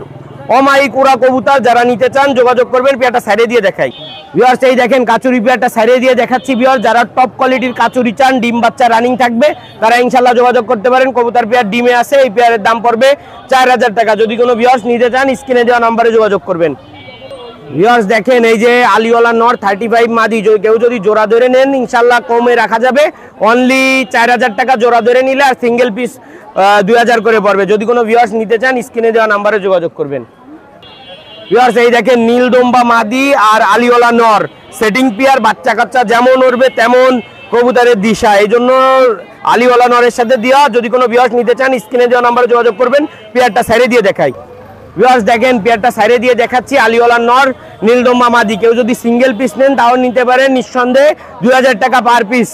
অমায়িক উড়া কবুতর, যারা নিতে চান যোগাযোগ করবেন। পেয়ারটা সাইডে দিয়ে দেখাই। ভিউয়ার্স এই দেখেন কাচুরি পেয়ারটা সাইডে দিয়ে দেখাচ্ছি। ভিউয়ার্স যারা টপ কোয়ালিটির কাচুরি চান ডিম বাচ্চা রানিং থাকবে তারা ইনশাআল্লাহ যোগাযোগ করতে পারেন। কবুতর পেয়ার ডিমে আছে, এই পেয়ারের দাম পড়বে 4000 টাকা। যদি কোনো ভিউয়ার্স নিতে চান স্ক্রিনে দেওয়া নম্বরে যোগাযোগ করবেন। ভিউয়ার্স দেখেন এই যে আলিওয়ালা নর 35 মাদি, কেউ যদি জোড়া ধরে নেন ইনশাআল্লাহ কমে রাখা যাবে, অনলি 4000 টাকা জোড়া ধরে নিলে, আর সিঙ্গেল পিস 2000 করে পড়বে। যদি কোনো ভিউয়ার্স নিতে চান স্ক্রিনে দেওয়া নম্বরে যোগাযোগ করবেন। ভিউয়ার্স এই দেখেন নীলদম্বা মাদি আর আলিওয়ালা নর সেটিং পেয়ার, বাচ্চা কাচ্চা যেমন উড়বে তেমন কবুতরের দিশা, এই জন্য আলিওয়ালা নরের সাথে দেওয়া। যদি কোনো ভিউয়ার্স নিতে চান স্ক্রিনে দেওয়া নম্বরে যোগাযোগ করবেন। পেয়ারটা সাইডে দিয়ে দেখাই। ভিউয়ার্স দেখেন পেয়ারটা সাইডে দিয়ে দেখাচ্ছি আলিওয়ালা নর নীলদম্বা মাদি, কেউ যদি সিঙ্গেল পিস নেন তাও নিতে পারেন নিঃসন্দেহে 2000 টাকা পার পিস।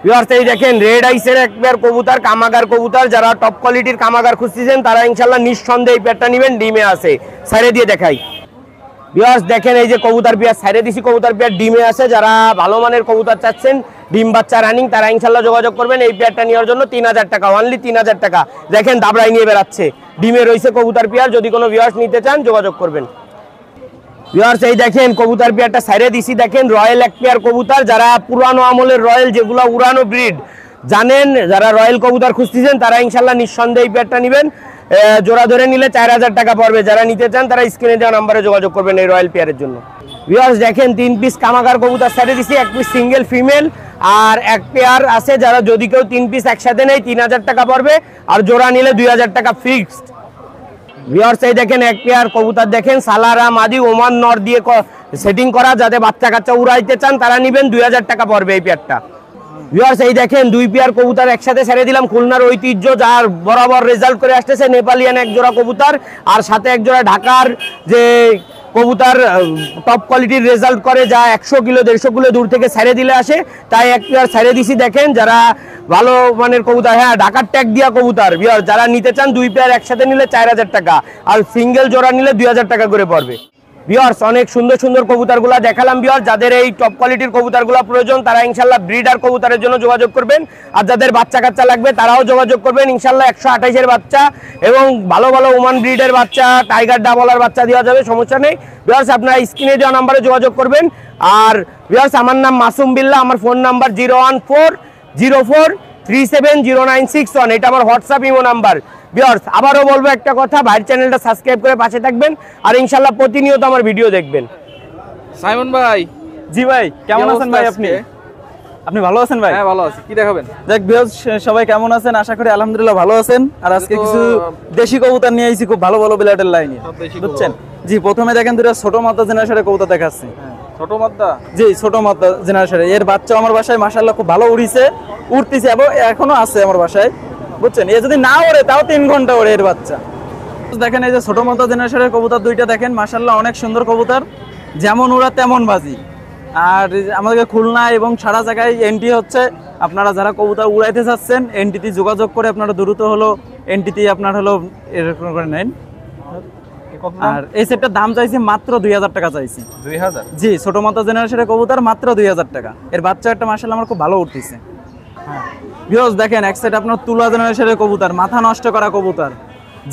ভিউয়ার্স এই দেখেন রেড আইসের এক পেয়ার কবুতর কামাগার কবুতর, যারা টপ কোয়ালিটির কামাগার খুঁজতেছেন তারা ইনশাআল্লাহ নিঃসন্দেহে এই পেয়ারটা নেবেন, ডিমে আছে। সাইডে দিয়ে দেখাই। ভিউয়ার্স দেখেন এই যে কবুতর পেয়ার সাইডে দিছি, কবুতর পেয়ার ডিমে আছে। যারা ভালো মানের কবুতর চাচ্ছেন ডিম বাচ্চা রানিং তারা ইনশাআল্লাহ যোগাযোগ করবেন। এই পেয়ারটা নেওয়ার জন্য 3000 টাকা, অনলি 3000 টাকা। দেখেন দাবড়াই নিয়ে বেড়াচ্ছে, ডিমে রয়েছে কবুতর পেয়ার। যদি কোনো ভিউয়ার্স নিতে চান যোগাযোগ করবেন। ভিউয়ার্স এই দেখেন কবুতর পেয়ারটা সাইডে দিছি, দেখেন রয়্যাল এক পেয়ার কবুতর, যারা পুরানো আমলের রয়্যাল যেগুলো উড়ানো ব্রিড জানেন, যারা রয়্যাল কবুতর খুঁজতেছেন তারা ইনশাআল্লাহ নিঃসন্দেহে এই পেয়ারটা নেবেন। জোড়া ধরে নিলে 4000 টাকা পড়বে। যারা নিতে চান তারা স্ক্রিনে দেওয়া নম্বরে যোগাযোগ করবেন এই রয়্যাল পেয়ারের জন্য। ভিউয়ার্স দেখেন 3 পিস কামাগার কবুতর সাইডে দিছি, 1 পিস সিঙ্গেল ফিমেল আর এক পেয়ার আছে। যারা যদি কেউ 3 পিস একসাথে নেয় 3000 টাকা পড়বে, আর জোড়া নিলে 2000 টাকা ফিক্সড। ভিউয়ার্স এই দেখেন এক পেয়ার কবুতর দেখেন সালারা মাদি ওমান নর দিয়ে সেটিং করা, যাতে বাচ্চা কাচ্চা উড়াইতে চান তারা নেবেন, 2000 টাকা পড়বে এই পেয়ারটা। ভিউয়ার্স এই দেখেন 2 পেয়ার কবুতর একসাথে ছেড়ে দিলাম, খুলনার ঐতিহ্য যার বরাবর রেজাল্ট করে আসতেছে, নেপালিয়ান এক জোড়া কবুতর আর সাথে এক জোড়া ঢাকার যে কবুতর টপ কোয়ালিটির রেজাল্ট করে, যা 100 কিলো 150 কিলো দূর থেকে ছেড়ে দিলে আসে, তাই এক পেয়ার ছেড়ে দিছি। দেখেন যারা ভালো মানের কবুতর, হ্যাঁ ঢাকার ট্যাগ দিয়া কবুতর। ভিউয়ার্স যারা নিতে চান 2 পেয়ার একসাথে নিলে 4000 টাকা, আর সিঙ্গেল জোড়া নিলে 2000 টাকা করে পড়বে। ভিউয়ার্স অনেক সুন্দর সুন্দর কবুতরগুলো দেখালাম। ভিউয়ার্স যাদের এই টপ কোয়ালিটির কবুতরগুলো প্রয়োজন তারা ইনশাআল্লাহ ব্রিডার কবুতরের জন্য যোগাযোগ করবেন, আর যাদের বাচ্চা কাচ্চা লাগবে তারাও যোগাযোগ করবেন। ইনশাআল্লাহ 128 এর বাচ্চা এবং ভালো ভালো ওমান ব্রিডের বাচ্চা, টাইগার ডাবলার বাচ্চা দেওয়া যাবে, সমস্যা নেই। ভিউয়ার্স আপনারা স্ক্রিনে দেওয়া নম্বরে যোগাযোগ করবেন। আর ভিউয়ার্স আমার নাম মাসুম বিল্লাহ, আমার ফোন নাম্বার 01404370961, এটা আমার হোয়াটসঅ্যাপ ইমো নাম্বার। ভিউয়ার্স আবারও বলবো একটা কথা, ভাইয়ের চ্যানেলটা সাবস্ক্রাইব করে পাশে থাকবেন, আর ইনশাআল্লাহ প্রতিনিয়ত আমার ভিডিও দেখবেন। সাইমন ভাই, জি ভাই কেমন আছেন ভাই? আপনি ভালো আছেন ভাই? হ্যাঁ ভালো আছি। কি দেখাবেন? দেখ ভিউয়ার্স সবাই কেমন আছেন? আশা করি আলহামদুলিল্লাহ ভালো আছেন। আর আজকে কিছু দেশি কবুতর নিয়ে আইছি, খুব ভালো ভালো ব্লাডের লাইনে, বুঝছেন? জি প্রথমে দেখেন দুটো ছোট মাত্রা জেনারেশনের কবুতর দেখাচ্ছি। ছোট মাত্রা? জি ছোট মাত্রা জেনারেশনের। এর বাচ্চা আমার বাসায় মাশাআল্লাহ খুব ভালো উড়তিছে এবং এখনো আছে আমার বাসায়, বুঝছেন? এ যদি না ওড়ে তাও 3 ঘন্টা ওড়ে এর বাচ্চা। দেখেন এই যে ছোট মাত্রা জেনারেশনের কবুতর দুইটা দেখেন মাশাআল্লাহ অনেক সুন্দর কবুতর, যেমন ওরা তেমন বাজি। আর আমাদের খুলনা এবং সারা জায়গায় এনটি হচ্ছে, আপনারা যারা কবুতর উড়াইতে চাচ্ছেন এনটিতে যোগাযোগ করে আপনারা দ্রুত হলো এনটিতে আপনার হলো এরকম করে নেন। আর এই সেটটার দাম চাইছি মাত্র 2000 টাকা চাইছি। 2000? জি ছোট মাত্রা জেনারেশনের কবুতর মাত্র 2000 টাকা। এর বাচ্চা একটা মাশাআল্লাহ আমার খুব ভালো উঠতেছে। ভিউয়ার্স দেখেন এক সেট আপনার তুলা জেনারেশনের কবুতর, মাথা নষ্ট করা কবুতর,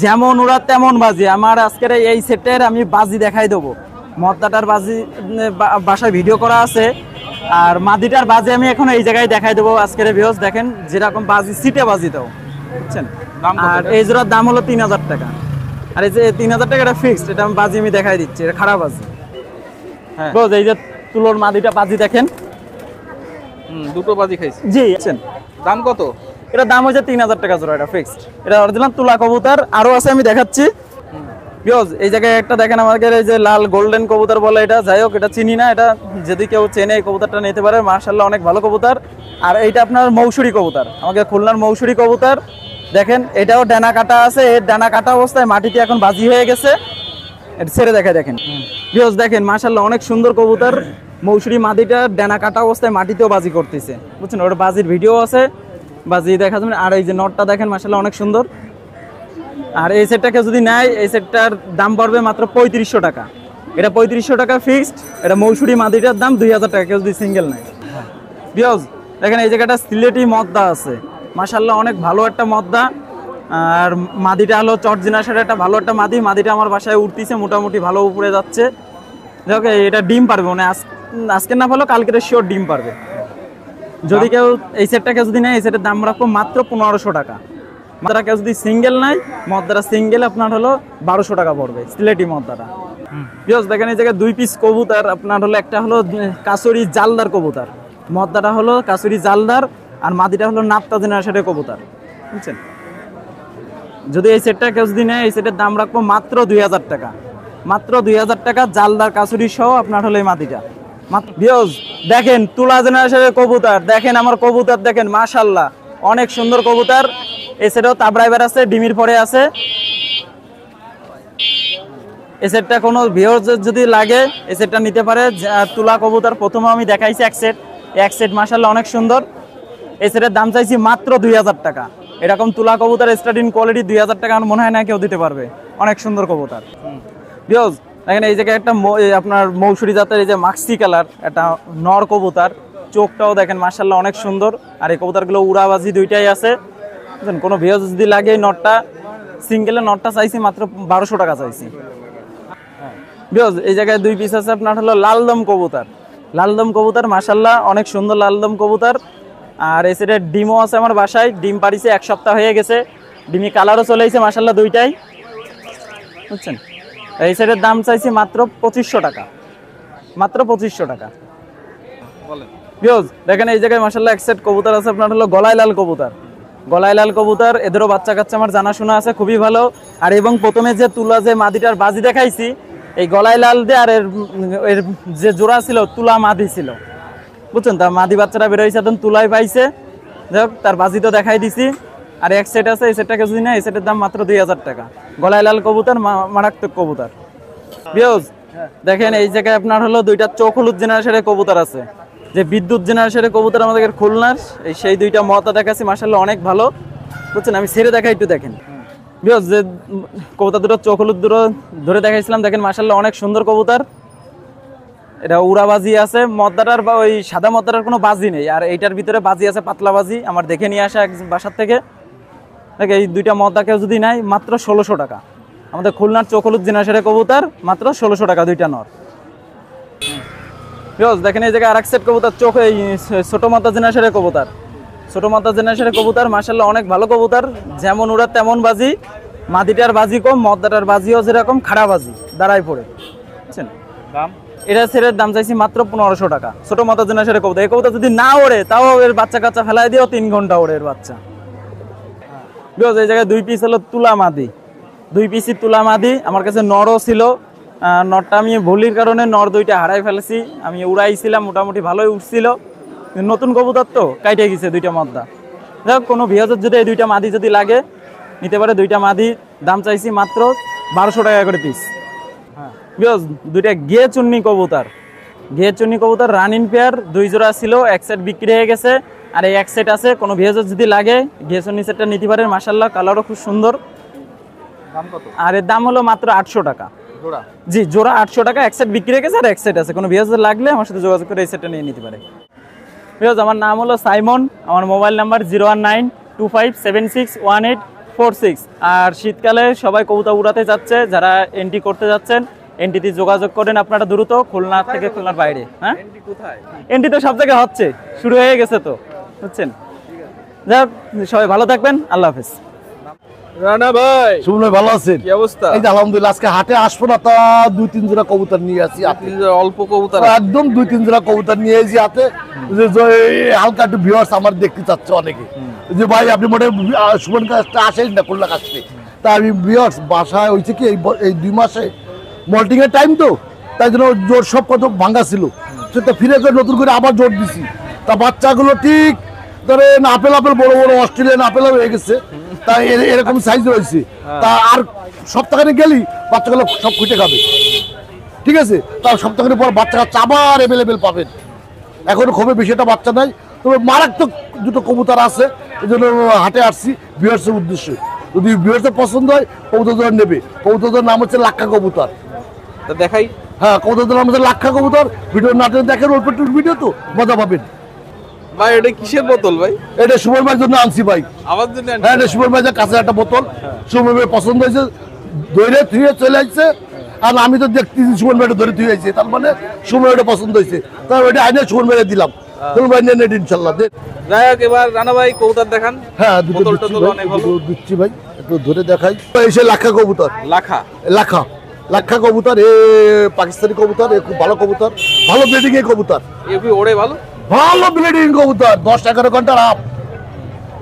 যেমন ওরা তেমন বাজি। আমার আজকের এই সেটের আমি বাজি দেখাই দেবো। মদ্দাটার বাজি বাসায় ভিডিও করা আছে, আর মাদিটার বাজি আমি এখন এই জায়গায় দেখাই দেবো আজকের। ভিউয়ার্স দেখেন যেরকম বাজি সিটে বাজি দাও, বুঝছেন? আর এই জোড়ার দাম হলো 3000 টাকা। আর এই যে 3000 টাকা এটা ফিক্সড, এটা বাজি আমি দেখাই দিচ্ছি, এটা খারাপ বাজি। হ্যাঁ এই যে তুলোর মাদিটা বাজি দেখেন। দুটো বাজি খাইছে। জি আছেন। দাম কত? এটা দাম হচ্ছে 3000 টাকা জোড়া, এটা ফিক্সড। এটা অরিজিনাল তুলা কবুতর। আরো আছে, আমি দেখাচ্ছি। বিকজ এই জায়গায় একটা দেখেন আমাদের এই যে লাল গোল্ডেন কবুতর বলে, এটা যাই হোক এটা চিনি না, এটা যদি কেউ চেনে এই কবুতরটা নিতে পারে, মাশাআল্লাহ অনেক ভালো কবুতর। আর এইটা আপনার মৌসুরি কবুতর, আমাদের খুলনার মৌসুরি কবুতর। দেখেন এটাও ডানা কাটা আছে, এর ডানা কাটা অবস্থায় মাটিতে এখন বাজি হয়ে গেছে। এটা ছেড়ে দেখায় দেখেন বিকজ দেখেন মাশাআল্লাহ অনেক সুন্দর কবুতর। মৌসুরি মাদিটা ডানা কাটা অবস্থায় মাটিতেও বাজি করতেছে, বুঝছেন? ওর বাজির ভিডিও আছে, বাজি দেখা যাবে। আর এই যে নটটা দেখেন মাশাআল্লাহ অনেক সুন্দর। আর এই সেটটাকে যদি নেয়, এই সেটটার দাম পড়বে মাত্র 3500 টাকা। এটা 3500 টাকা ফিক্সড। এটা মৌসুরি মাদিটার দাম 2000 টাকা কেউ যদি সিঙ্গেল নেয়। বিকজ দেখেন এই জায়গাটা সিলেটি মদ্দা আছে, মাশাআল্লাহ অনেক ভালো একটা মদ্দা। আর মাদিটা হলো চটজিনাসের একটা ভালো একটা মাদি। মাদিটা আমার বাসায় উঠতেছে, মোটামুটি ভালো উপরে যাচ্ছে। দেখো এটা ডিম পারবে, মানে আজকে না ভালো কালকে শিওর ডিম পারবে। যদি কেউ এই সেটটাকে যদি নেয়, এই সেটের দাম রাখবো মাত্র 1500 টাকা। মদ্দারা কেউ যদি সিঙ্গেল নেয়, মদ্দারা সিঙ্গেল আপনার হলো 1200 টাকা পড়বে, সিলেটি মদ্দারা। বিকজ দেখেন এই জায়গায় 2 পিস কবুতর আপনার হলো, একটা হলো কাসুরি জালদার কবুতর, মদ্দাটা হলো কাসুরি জালদার, আর মাদিটা হলো নাপ্তা জেনারেশনের কবুতর, বুঝছেন? যদি এই সেটটা কেউ যদি নেয়, এই সেটের দাম রাখবো মাত্র 2000 টাকা। মাত্র 2000 টাকা, জালদার কাসুরি সহ আপনার হলো এই মাদিটা। বিকজ দেখেন তুলা জেনারেশনের কবুতর, দেখেন আমার কবুতর দেখেন মাশাআল্লাহ অনেক সুন্দর কবুতর। এই সেটও তাবরাইবার আছে, ডিমির পরে আছে। এই সেটটা কোনো ভিউয়ার যদি লাগে এই সেটটা নিতে পারে। তুলা কবুতর প্রথমে আমি দেখাইছি এক সেট মাশাআল্লাহ অনেক সুন্দর। এই সেটের দাম চাইছি মাত্র 2000 টাকা। এরকম তুলা কবুতর স্টার্টিং কোয়ালিটি 2000 টাকা আমার মনে হয় না কেউ দিতে পারবে, অনেক সুন্দর কবুতর। বিকজ দেখেন এই জায়গায় একটা আপনার মৌসুরি জাতের এই যে মাক্সি কালার একটা নর কবুতর, চোখটাও দেখেন মাশাআল্লাহ অনেক সুন্দর। আর এই কবুতরগুলো উড়াবাজি দুইটাই আছে, বুঝছেন? কোনো ভিউজ যদি লাগে এই নটটা সিঙ্গেলের নটটা চাইছি মাত্র 1200 টাকা চাইছি। বিকজ এই জায়গায় 2 পিস আছে আপনার হলো লালদম কবুতর। লালদম কবুতর মাশাআল্লাহ অনেক সুন্দর লালদম কবুতর। আর এই সেটের ডিমও আছে আমার বাসায়, ডিম পারিছে 1 সপ্তাহ হয়ে গেছে, ডিমি কালারও চলে এসেছে মাশাআল্লাহ দুইটাই, বুঝছেন? এই সেটের দাম চাইছি মাত্র 2500 টাকা, মাত্র 2500 টাকা। বিকজ দেখেন এই জায়গায় মাশাআল্লাহ এক সেট কবুতর আছে আপনার হলো গলায় লাল কবুতর। গলায় লাল কবুতর, এদেরও বাচ্চা কাচ্চা আমার জানাশোনা আছে, খুবই ভালো। আর এবং প্রথমে যে তুলা যে মাদিটার বাজি দেখাইছি, এই গলায় লাল দিয়ে আর এর যে জোড়া ছিল তুলা মাদি ছিল, বুঝছেন? তার মাদি বাচ্চারা বেরোইছে, এখন তুলাই পাইছে, যাই হোক তার বাজি তো দেখাই দিছি। আর এক সেট আছে, এই সেটটাকে যদি না, এই সেটের দাম মাত্র 2000 টাকা। গলায় লাল কবুতর, মারাত্মক কবুতর। বিকজ দেখেন এই জায়গায় আপনার হলো 2টা চোখ হলুদ জেনারেশনের কবুতর আছে, যে বিদ্যুৎ জেনারেশনের কবুতর আমাদের খুলনার। সেই 2টা মতা দেখাচ্ছি মাশাআল্লাহ অনেক ভালো, বুঝছেন? আমি ছেড়ে দেখাই একটু দেখেন। বিকজ যে কবুতর দুটো চোখ হলুদ দুটো ধরে দেখাইছিলাম, দেখেন মাশাআল্লাহ অনেক সুন্দর কবুতর। এটা উড়াবাজি আছে, মদ্দাটার বা ওই সাদা মদ্দাটার কোনো বাজি নেই। আর এইটার ভিতরে বাজি আছে পাতলা বাজি, আমার দেখে নিয়ে আসা এক বাসার থেকে। দেখ এই 2টা মদ্দাকে যদি নেয় মাত্র 1600 টাকা। আমাদের খুলনার চোখ হলুদ জেনারেশনের কবুতর মাত্র 1600 টাকা 2টা নর। বিকজ দেখেন এই জায়গায় আরেক সেট কবুতর, চোখ এই ছোট মাত্রা জেনারেশনের কবুতর। ছোট মাত্রা জেনারেশনের কবুতর মাশাআল্লাহ অনেক ভালো কবুতর, যেমন ওরা তেমন বাজি। মাদিটার বাজি কম, মদ্দাটার বাজিও যেরকম খাড়া বাজি দাঁড়ায় পড়ে, বুঝছেন? দাম এটা সেটের দাম চাইছি মাত্র 1500 টাকা। ছোট মাত্রা জেনারেশনের কবুতর। এই কবুতর যদি না ওড়ে তাও এর বাচ্চা কাচ্চা ফেলাই দিও, 3 ঘন্টা ওড়ে এর বাচ্চা। বিকজ এই জায়গায় 2 পিস হলো তুলা মাদি, 2 পিসই তুলা মাদি। আমার কাছে নরও ছিল, নরটা আমি ভুলির কারণে নর 2টা হারাই ফেলেছি। আমি উড়াইছিলাম, মোটামুটি ভালোই উঠছিল, নতুন কবুতর তো কাইটে গেছে 2টা মদ্দা। যাই কোনো ভিউজের যদি এই 2টা মাদি যদি লাগে নিতে পারে। 2টা মাদি দাম চাইছি মাত্র 1200 টাকা করে পিস। বিকজ 2টা ঘিয়ে চুন্নি কবুতর, ঘিয়ে চুন্নি কবুতর রানিং পেয়ার, 2 জোড়া ছিল, এক সেট বিক্রি হয়ে গেছে। আর এই এক সেট আছে, কোনো ভিউজের যদি লাগে ঘিয়ে চুন্নি সেটটা নিতে পারে, মাশাআল্লাহ কালারও খুব সুন্দর। দাম কত? আর এর দাম হলো মাত্র 800 টাকা জোড়া। জি জোড়া 800 টাকা, এক সেট বিক্রি হয়ে গেছে আর এক সেট আছে। কোনো ভিউজের লাগলে আমার সাথে যোগাযোগ করে এই সেটটা নিয়ে নিতে পারে। বিকজ আমার নাম হলো সাইমন, আমার মোবাইল নাম্বার 01925761846। আর শীতকালে সবাই কবুতর উড়াতে যাচ্ছে, যারা এন্ট্রি করতে যাচ্ছেন এনটিতে যোগাযোগ করেন আপনারা দ্রুত, খুলনা থেকে খুলনার বাইরে। হ্যাঁ এনটি তো সব জায়গায় হচ্ছে, শুরু হয়ে গেছে তো, বুঝছেন? যাই হোক সবাই ভালো থাকবেন, আল্লাহ হাফেজ। রানা ভাই সুমন ভাই ভালো আছেন? কি অবস্থা? এই যে আলহামদুলিল্লাহ, আজকে হাটে আসবো না তা 2-3 জোড়া কবুতর নিয়ে আসি হাতে। অল্প কবুতর একদম 2-3 জোড়া কবুতর নিয়ে এসেছি হাতে, যে হালকা একটু ভিউয়ার্স আমার দেখতে চাচ্ছে অনেকে, যে ভাই আপনি মোটে সুমন কাজটা আসেন না খুলনা কাজতে। তা আমি ভিউয়ার্স বাসায় হয়েছে কি এই 2 মাসে মল্টিং এর টাইম তো, তাই জন্য জোর সব কত ভাঙ্গা ছিল, সেটা ফিরে করে নতুন করে আবার জোর দিছি। তা বাচ্চাগুলো ঠিক ধরেন আপেল বড় বড় অস্ট্রেলিয়ান আপেল হয়ে গেছে, তা এরকম সাইজ রয়েছে। তা আর সপ্তাহখানে গেলি বাচ্চাগুলো সব খুঁটে খাবে, ঠিক আছে? তার সপ্তাহখানে পর বাচ্চা কাচ্চা আবার অ্যাভেলেবেল পাবেন। এখন খুবই বেশি একটা বাচ্চা নাই, তবে মারাত্মক দুটো কবুতর আছে, এই জন্য হাটে আসছি ভিউয়ার্সের উদ্দেশ্যে। যদি ভিউয়ার্সের পছন্দ হয় কবুতর নেবে। কবুতরের নাম হচ্ছে লাক্ষা কবুতর। তা দেখাই। হ্যাঁ, কবুতরের নাম হচ্ছে লাক্ষা কবুতর। ভিডিও নাটক দেখেন, অল্প একটু ভিডিও তো মজা পাবেন। ভাই এটা কিসের বোতল ভাই? এটা সুমন ভাইয়ের জন্য আনছি ভাই। আমার জন্য হ্যাঁ, এটা সুমন ভাইয়ের কাছে একটা বোতল। সুমন ভাই পছন্দ হয়েছে, ধরে থুয়ে চলে আসছে। আর আমি তো দেখতেছি সুমন ভাইটা ধরে থুয়ে আসছে, তার মানে সুমন ভাইটা পছন্দ হয়েছে, তার ওইটা আইনে সুমন ভাইয়ে দিলাম। সুমন ভাই নেন ইনশাল্লাহ। যাই হোক, এবার রানা ভাই কবুতর দেখান। হ্যাঁ, দুটো বোতলটা দিচ্ছি তো ভাই, অনেক ভালো। দুটো দিচ্ছি ভাই, একটু ধরে দেখাই। এসে লাক্ষা কবুতর, লাখা লাক্ষা কবুতর, এ পাকিস্তানি কবুতর, এ খুব ভালো কবুতর, ভালো ব্রিডিং এর কবুতর, এ কি ওড়ে ভালো? ভালো ব্রিডিং কবুতর, 10-11 ঘন্টার আপ।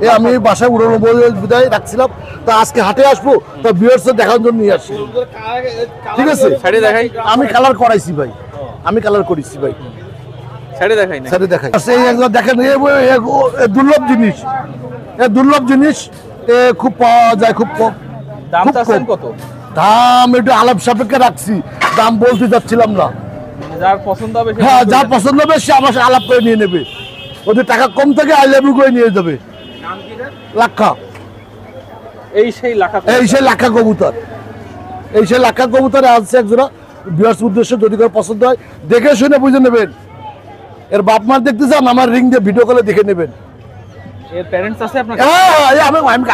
এ আমি বাসায় উড়ানো বিদায় রাখছিলাম, তা আজকে হাটে আসবো, তা ভিউয়ার্স দেখার জন্য নিয়ে আসছি, ঠিক আছে? সাইডে দেখাই। আমি কালার করাইছি ভাই, আমি কালার করেছি ভাই, সাইডে দেখাই না। সাথে দেখাই। সেই একবার দেখেন, এ দুর্লভ জিনিস, এ দুর্লভ জিনিস, এ খুব পাওয়া যায়, খুব কম। দাম খুব চাচ্ছেন কম। কত? দাম একটু আলাপ সাপেক্ষে রাখছি, দাম বলতে যাচ্ছিলাম না। যার পছন্দ হবে সে হ্যাঁ, দাম যার করবে। পছন্দ হবে সে আমার সাথে আলাপ করে নিয়ে নেবে। ওদের টাকা কম থাকে আই লাভ ইউ করে নিয়ে যাবে। লাক্ষা, এই সেই লাখা। এই সেই লাক্ষা কবুতর, এই সেই লাক্ষা কবুতর আসছে একজোড়া বিয়ার্স উদ্দেশ্যে। যদি কারো পছন্দ হয় দেখে শুনে বুঝে নেবেন। এর বাপ মার দেখতে চান, আমার রিং দিয়ে ভিডিও কলে দেখে নেবেন। এর প্যারেন্টস আছে আপনার? হ্যাঁ,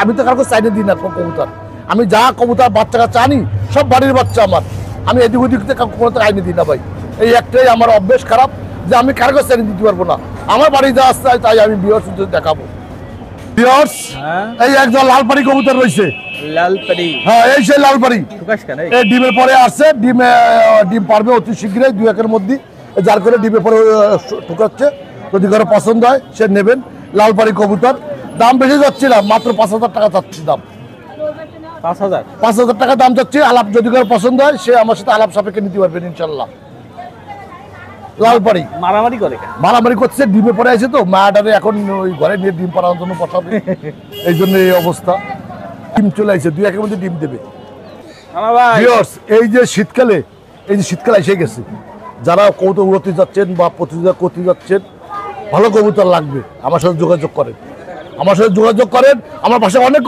আমি তো কারো চাইনে দিই না কবুতর। আমি যা কবুতর বাচ্চা কাচ্চা আনি সব বাড়ির বাচ্চা আমার। আমি এদিক ওদিক থেকে কোনো আইনে দিই না ভাই। এই একটাই আমার অভ্যেস খারাপ, যে আমি কারো কাছে চাইনে দিতে পারবো না। আমার বাড়ি যা আসতে হয় তাই আমি বিয়ার্স দেখাবো। বিয়ার্স, এই একজন লালপাড়ি কবুতর রয়েছে। লালপাড়ি? হ্যাঁ, এই সেই লালপাড়ি। প্রকাশ কেন? এই ডিমের পরে আসছে, ডিম পারবে অতি শীঘ্রই 2-1 মধ্যে, যার করে ডিমের পরে ঠুকাচ্ছে। যদি কারো পছন্দ হয় সে নেবেন। লালপাড়ি কবুতর, দাম বেশি যাচ্ছে না, মাত্র 5,000 টাকা চাচ্ছি দাম। 5,000? 5,000 টাকা দাম চাচ্ছি। আলাপ যদি কারো পছন্দ হয় সে আমার সাথে আলাপ সাপেক্ষে নিতে পারবেন ইনশাল্লাহ। লালপাড়ি মারামারি করে কেন? মারামারি করছে, ডিমে পড়ে আছে তো, মায়াটারে এখন ওই ঘরে নিয়ে ডিম পাড়ানোর জন্য বসাবে, এই জন্য এই অবস্থা। ডিম চলে আসছে, 2-1 মধ্যে ডিম দেবে। রানা ভাই, ভিউয়ার্স, এই যে শীতকালে এসে গেছে, যারা কবুতর উড়তে যাচ্ছেন বা প্রতিযোগিতা করতে যাচ্ছেন, ভালো কবুতর লাগবে আমার সাথে যোগাযোগ করেন। আমার সাথে যোগাযোগ করেন। আমার বাসায় অনেক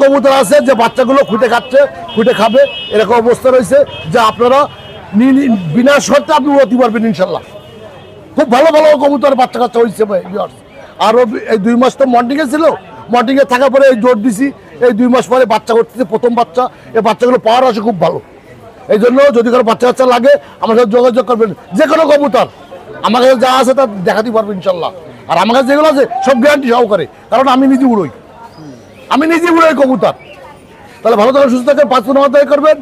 কবুতর আছে, যে বাচ্চাগুলো খুঁটে খাচ্ছে, খুঁটে খাবে, এরকম অবস্থা রয়েছে, যে আপনারা বিনা শর্তে আপনি উড়াতে পারবেন ইনশাল্লাহ। খুব ভালো ভালো কবুতর বাচ্চা কাচ্চা হয়েছে ভিউয়ার্স। আরও এই 2 মাস তো মন্টিংয়ে ছিল, মন্টিংয়ে থাকার পরে এই জোর দিছি, এই 2 মাস পরে বাচ্চা করতেছে, প্রথম বাচ্চা। এই বাচ্চাগুলো পাওয়ার আসে খুব ভালো। এই জন্য যদি কারো বাচ্চা কাচ্চা লাগে আমার সাথে যোগাযোগ করবেন। যে কোনো কবুতর আমার কাছে যা আছে তা দেখাতে পারবো ইনশাল্লাহ। আর আমার কাছে যেগুলো আছে সব গ্যারান্টি সহকারে, কারণ আমি নিজে উড়োই কবুতর। তাহলে ভালো থাকেন, সুস্থ থাকেন, 5 ফোন আমাদের করবেন।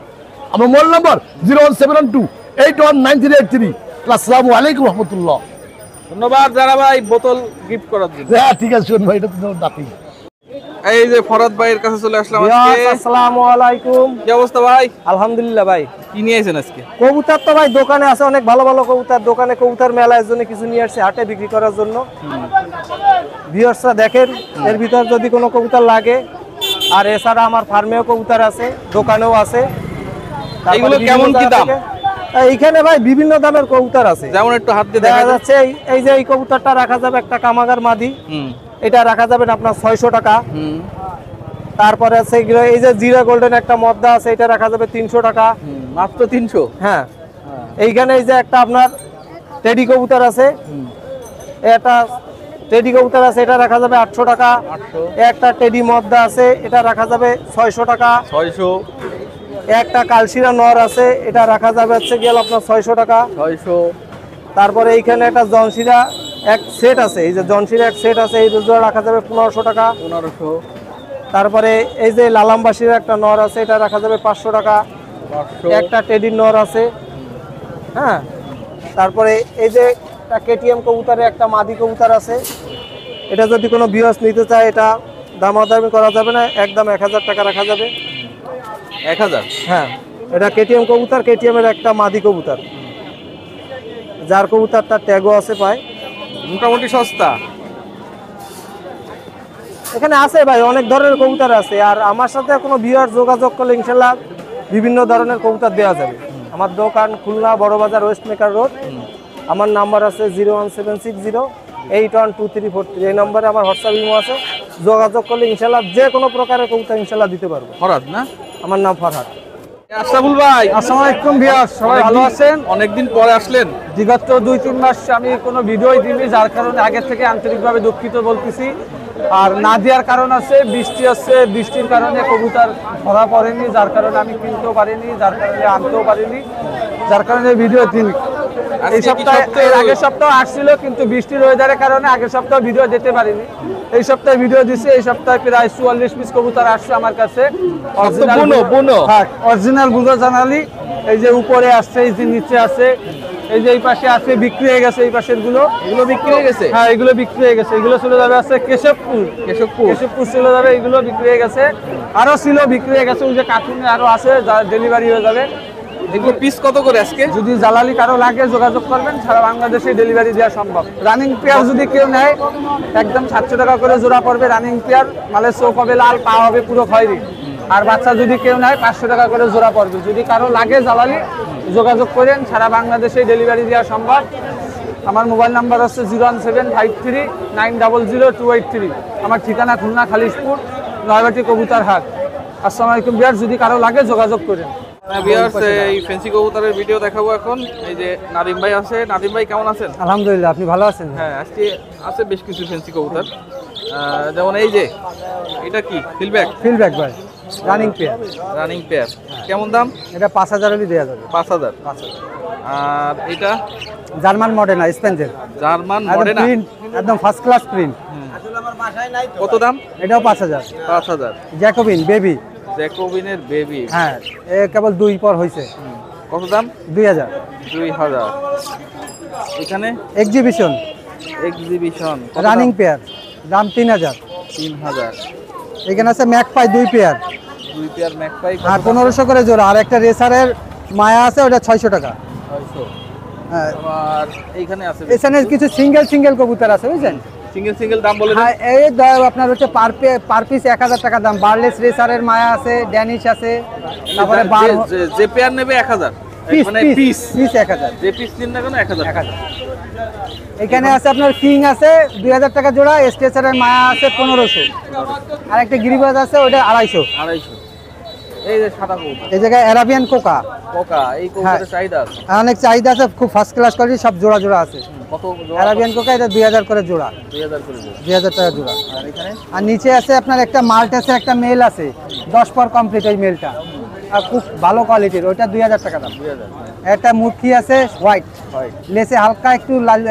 আমার মোবাইল নাম্বার 01712819383। আসসালামু আলাইকুম রহমতুল্লাহ। ধন্যবাদ রানা ভাই বোতল গিফট করার জন্য। হ্যাঁ, ঠিক আছে, শোন ভাই, এটা তো নাতি। এই যে ফরাদ ভাইয়ের কাছে চলে আসলাম আজকে। আসসালামু আলাইকুম। কি অবস্থা ভাই? আলহামদুলিল্লাহ ভাই। কি নিয়ে আছেন আজকে? কবুতর তো ভাই দোকানে আছে অনেক ভালো ভালো কবুতর। দোকানে কবুতর মেলার জন্য কিছু নিয়ে আসছে হাটে বিক্রি করার জন্য। ভিউয়ার্সরা দেখেন, এর ভিতর যদি কোনো কবুতর লাগে। আর এছাড়া আমার ফার্মেও কবুতর আছে, দোকানেও আছে। তারপরে এগুলো বিভিন্ন কেমন কি জায়গা দাম? থেকে- এইখানে ভাই বিভিন্ন দামের কবুতর আছে। যেমন একটু হাত দিয়ে দেখা দেখা যাচ্ছে এই যে এই কবুতরটা রাখা যাবে একটা কামাগার মাদি, এটা রাখা যাবে আপনার 600 টাকা। তারপরে আছে এই যে জিরা গোল্ডেন একটা মদ্দা আছে, এটা রাখা যাবে 300 টাকা। মাত্র 300? হ্যাঁ। এইখানে এই যে একটা আপনার টেডি কবুতর আছে, এটা টেডি কবুতর আছে, এটা রাখা যাবে 800 টাকা। একটা টেডি মদ্দা আছে, এটা রাখা যাবে 600 টাকা। 600? একটা কালশিরা নর আছে, এটা রাখা যাবে হচ্ছে গেল আপনার 600 টাকা। 600? তারপরে এইখানে একটা জনশিরা এক সেট আছে, এই যে জনশিরা এক সেট আছে, এই দুটো রাখা যাবে 1500 টাকা। 1500? তারপরে এই যে লালামবাসীর একটা নর আছে, এটা রাখা যাবে 500 টাকা। একটা টেডির নর আছে, হ্যাঁ। তারপরে এই যে একটা কেটিএম কবুতরের একটা মাদি কবুতর আছে, এটা যদি কোনো ভিউয়ার্স নিতে চায় এটা দামাদামি করা যাবে না, একদম 1000 টাকা রাখা যাবে। 1000? হ্যাঁ, এটা কেটিএম কবুতর, কেটিএম এর একটা মাদি কবুতর, যার কবুতরটার ট্যাগও আছে পায়। মোটামুটি সস্তা। এখানে আছে ভাই অনেক ধরনের কবুতর আছে, আর আমার সাথে কোনো ভিউয়ার যোগাযোগ করলে ইনশাল্লাহ বিভিন্ন ধরনের কবুতর দেওয়া যাবে। আমার দোকান Khulna Barabazar west maker road. আমার নাম্বার আছে 01760812343। এই নম্বরে আমার হোয়াটসঅ্যাপ ইমো আছে, যোগাযোগ করলে ইনশাল্লাহ যে কোনো প্রকারের কবুতর ইনশাল্লাহ দিতে পারবো। ফরহাদ না? আমার নাম ফরহাদ। আশরাফুল ভাই, আসসালামু আলাইকুম ভিউয়ার্স, সবাই ভালো আছেন? অনেকদিন পরে আসলেন। বিগত 2-3 মাস আমি কোনো ভিডিওই দিইনি, যার কারণে আগে থেকে আন্তরিকভাবে দুঃখিত বলতেছি। আর না দেওয়ার কারণ আছে, বৃষ্টি আছে, বৃষ্টির কারণে কবুতর ধরা পড়েনি, যার কারণে আমি কিনতেও পারিনি, যার কারণে আনতেও পারিনি, যার কারণে ভিডিও দিইনি। এই সপ্তাহে, এর আগের সপ্তাহ আসছিল, কিন্তু বৃষ্টির ওয়েদারের কারণে আগের সপ্তাহ ভিডিও দিতে পারিনি। এই সপ্তাহে ভিডিও দিছি। এই সপ্তাহে প্রায় 44 পিস কবুতর আসছে আমার কাছে, অরিজিনাল বুনো জানালি। এই যে উপরে আসছে, এই যে নিচে আছে, এই যে এই পাশে আছে, বিক্রি হয়ে গেছে। এই পাশের গুলো, এগুলো বিক্রি হয়ে গেছে। হ্যাঁ, এগুলো বিক্রি হয়ে গেছে। এগুলো চলে যাবে আছে কেশবপুর চলে যাবে, এগুলো বিক্রি হয়ে গেছে। আরো ছিল, বিক্রি হয়ে গেছে। ওই যে কার্টুনে আরো আছে, ডেলিভারি হয়ে যাবে। এগুলো পিস কত করে আজকে? যদি জালালি কারো লাগে যোগাযোগ করবেন, সারা বাংলাদেশে ডেলিভারি দেওয়া সম্ভব। রানিং পেয়ার যদি কেউ নেয় একদম 700 টাকা করে জোড়া পড়বে রানিং পেয়ার। মালের চোখ হবে লাল, পা হবে পুরো খয়েরি। আর বাচ্চা যদি কেউ নেয় 500 টাকা করে জোড়া পড়বে। যদি কারো লাগে জালালি যোগাযোগ করেন, সারা বাংলাদেশে ডেলিভারি দেওয়া সম্ভব। আমার মোবাইল নাম্বার হচ্ছে 01753900283। আমার ঠিকানা খুলনা খালিশপুর, নয়বাটি কবুতর হাট। আসসালামু আলাইকুম ভিউয়ার্স, যদি কারো লাগে যোগাযোগ করেন। ভিউয়ার্স, এই ফেন্সি কবুতরের ভিডিও দেখাবো এখন। এই যে নাদিম ভাই আছে। নাদিম ভাই কেমন আছেন? আলহামদুলিল্লাহ, আপনি ভালো আছেন? হ্যাঁ, আজকে আছে বেশ কিছু ফেন্সি কবুতর, যেমন এই যে এটা কি ফিল্ডব্যাক ভাই, রানিং পেয়ার। কেমন দাম? এটা 5000 হলে দেওয়া যাবে। 5000। আর এটা জার্মান মডেনা স্পেঞ্জের, জার্মান মডেনা, একদম ফার্স্ট ক্লাস প্রিন্ট। কত দাম? এটাও 5000। জ্যাকোবিন বেবি, জ্যাকোবিনের বেবি। হ্যাঁ, এ কেবল 2 পর হয়েছে। কত দাম? 2000। এখানে এক্সিবিশন রানিং পেয়ার, দাম 3000। এখানে আছে ম্যাকপাই 2 পেয়ার, ম্যাকপাই, আর 1500 করে জোড়া। আর একটা রেসারের মায়া আছে, ওটা 600 টাকা। হ্যাঁ, আর এইখানে আছে এখানে কিছু সিঙ্গেল কবুতর আছে, বুঝছেন? সিঙ্গেল দাম বলে দেন। হ্যাঁ, এই আপনার হচ্ছে পার পিস 1000 টাকা দাম। বার্লেস রেসারের মায়া আছে, ড্যানিশ আছে। তারপরে যে পেয়ার নেবে 1000, মানে পিস 1000, যে পিস নিন না কেন 1000। এখানে আছে আপনার কিং আছে 2000 টাকা জোড়া, স্টেসারের মায়া আছে 1500, আর একটা গিরিবাজ আছে ওটা 250। এই যে সাদা কবুতর, এই জায়গায় অ্যারাবিয়ান কোকা, এই কবুতরের চাহিদা আছে, অনেক চাহিদা আছে, খুব ফার্স্ট ক্লাস কোয়ালিটি, সব জোড়া আছে। কত অ্যারাবিয়ান কোকা? এটা 2000 করে জোড়া, 2000 টাকা জোড়া। আর এখানে আর নিচে আছে আপনার একটা মাল্টেসে একটা মেল আছে, 10 পর কমপ্লিট ওই মেলটা, আর খুব ভালো কোয়ালিটির, ওইটা 2000 টাকা দাম। একটা মুরগি আছে হোয়াইট, লেসে হালকা একটু লাল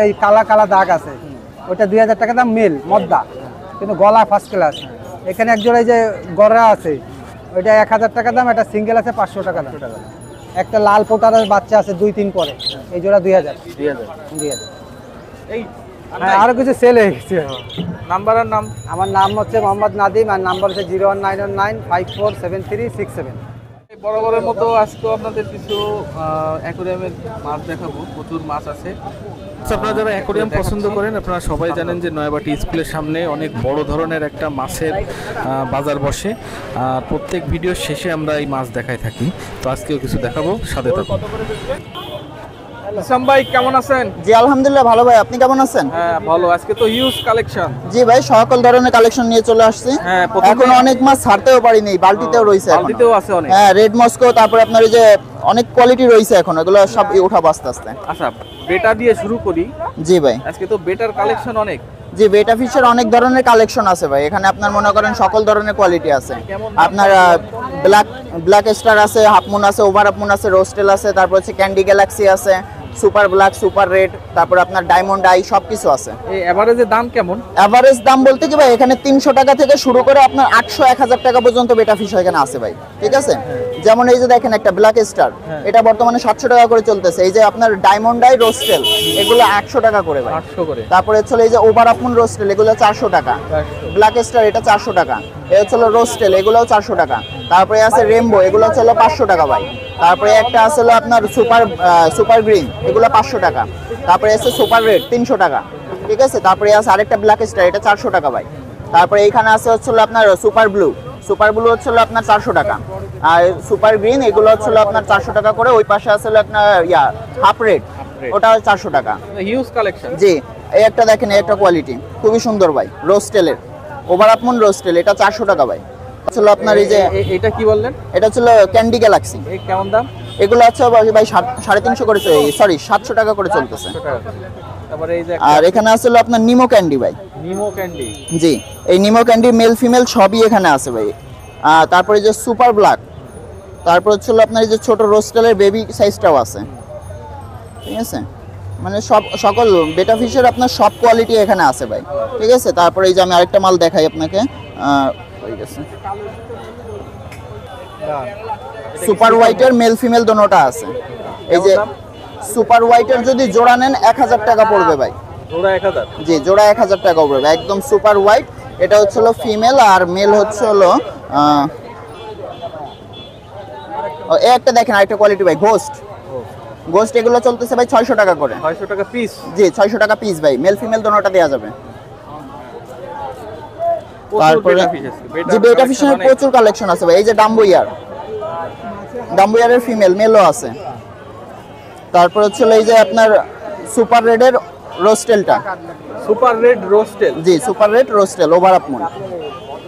কালা দাগ আছে, ওইটা 2000 টাকা দাম, মেল মদ্দা, কিন্তু গলা ফার্স্ট ক্লাস। এখানে এক জোড়া যে গড়া আছে, ওইটা 1000 টাকা দাম। একটা সিঙ্গেল আছে 500 টাকা দাম। একটা লাল পোটারের বাচ্চা আছে 2-3 পরে, এই জোড়া 2000। এই আরো কিছু সেল হয়ে গেছে। নাম্বার আর নাম? আমার নাম হচ্ছে মোহাম্মদ নাদিম, আর নাম্বার হচ্ছে 01919547367। বরাবরের মতো আজকে আপনাদের কিছু অ্যাকোয়ারিয়ামের মাছ দেখাবো, প্রচুর মাছ আছে। আপনারা যারা অ্যাকোয়ারিয়াম পছন্দ করেন, আপনারা সবাই জানেন যে নয়াবাটি স্কুলের সামনে অনেক বড় ধরনের একটা মাছের বাজার বসে। প্রত্যেক ভিডিওর শেষে আমরা এই মাছ দেখাই থাকি, তো আজকেও কিছু দেখাবো, সাথে থাকুন। ইসলাম ভাই কেমন আছেন? জি আলহামদুলিল্লাহ ভালো ভাই, আপনি কেমন আছেন? হ্যাঁ ভালো, আজকে তো হিউজ কালেকশন। জি ভাই, সকল ধরনের কালেকশন নিয়ে চলে আসছি। হ্যাঁ, এখন অনেক মাছ ছাড়তেও পারিনি, বালতিতেও রয়েছে, বালতিতেও আছে অনেক। হ্যাঁ, রেড মস্কো, তারপর আপনার এই যে অনেক কোয়ালিটি রয়েছে, এখন এগুলো সব উঠাবো আস্তে আস্তে। আচ্ছা, বেটা দিয়ে শুরু করি। জি ভাই, আজকে তো বেটার কালেকশন অনেক। জি, বেটা ফিশের অনেক ধরনের কালেকশন আছে ভাই, এখানে আপনার মনে করেন সকল ধরনের কোয়ালিটি আছে। আপনার ব্ল্যাক স্টার আছে, হাফ মুন আছে, ওভার হাফ মুন আছে, রোস্টেল আছে, তারপর হচ্ছে ক্যান্ডি গ্যালাক্সি আছে, সুপার ব্ল্যাক, সুপার রেড, তারপর আপনার ডায়মন্ড আই সব কিছু আছে। এই এভারেজের দাম কেমন? এভারেজ দাম বলতে কি ভাই, এখানে 300 টাকা থেকে শুরু করে আপনার 800-1000 টাকা পর্যন্ত বেটা ফিশ এখানে আছে ভাই, ঠিক আছে? যেমন এই যে দেখেন একটা ব্ল্যাক স্টার, এটা বর্তমানে 700 টাকা করে চলতেছে। এই যে আপনার ডায়মন্ড আই রোস্টেল, এগুলো 800 টাকা করে ভাই। 800 করে। তারপরে হচ্ছে এই যে ওভার আপমুন রোস্টেল, এগুলো 400 টাকা। ব্ল্যাক স্টার এটা 400 টাকা। এই হচ্ছে রোস্টেল, এগুলোও 400 টাকা। তারপরে আছে রেমবো, এগুলো হচ্ছে 500 টাকা ভাই। তারপরে একটা আছে আপনার সুপার গ্রিন, এগুলো 500 টাকা। তারপরে আছে সুপার রেড 300 টাকা, ঠিক আছে? তারপরে আছে আরেকটা ব্ল্যাক স্টার, এটা 400 টাকা ভাই। তারপরে এইখানে আছে হচ্ছে আপনার সুপার ব্লু হচ্ছে আপনার 400 টাকা। আর সুপার গ্রিন এগুলো হচ্ছে আপনার 400 টাকা করে। ওই পাশে আছে আপনার হাফ রেড, ওটা 400 টাকা। Huge collection. জি, এই একটা দেখেন, এই একটা কোয়ালিটি খুবই সুন্দর ভাই, রোস্টেলের ওভার আপমুন রোস্টেল, এটা 400 টাকা ভাই। ছিল আপনার এই যে এটা কি বললেন? এটা ছিল ক্যান্ডি গ্যালাক্সি। এই কেমন দাম? এগুলো আছে ভাই 350 করে, সরি 700 টাকা করে চলতেছে। তারপরে এই যে আর এখানে আছে আপনার নিমো ক্যান্ডি ভাই। নিমো ক্যান্ডি। জি, এই নিমো ক্যান্ডি মেল ফিমেল সবই এখানে আছে ভাই। তারপরে যে সুপার ব্ল্যাক, তারপর হচ্ছিল আপনার এই যে ছোট রোস্টেলের বেবি সাইজটাও আছে, ঠিক আছে? মানে সকল বেটা ফিশের আপনার সব কোয়ালিটি এখানে আছে ভাই, ঠিক আছে? তারপরে এই যে আমি আরেকটা মাল দেখাই আপনাকে, হয়ে গেছে সুপার হোয়াইটের মেল ফিমেল দোনোটা আছে। এই যে সুপার হোয়াইটের যদি জোড়া নেন 1000 টাকা পড়বে ভাই। জোড়া 1000? জি, জোড়া 1000 টাকা পড়বে একদম সুপার হোয়াইট। এটা হচ্ছে ফিমেল, আর মেল হচ্ছে একটা দেখেন আরেকটা কোয়ালিটি ভাই, গোস্ট এগুলো চলতেছে ভাই 600 টাকা করে। 600 টাকা পিস? জি, 600 টাকা পিস ভাই, মেল ফিমেল দোনোটা দেওয়া যাবে। তারপরে জি, বেটা ফিশের প্রচুর কালেকশন আছে ভাই। এই যে ডাম্বুয়ারের ফিমেল, মেলও আছে। তারপর হচ্ছে এই যে আপনার সুপার রেডের রোস্টেলটা, সুপার রেড রোস্টেল। জি, সুপার রেড রোস্টেল ওভার আপমুন।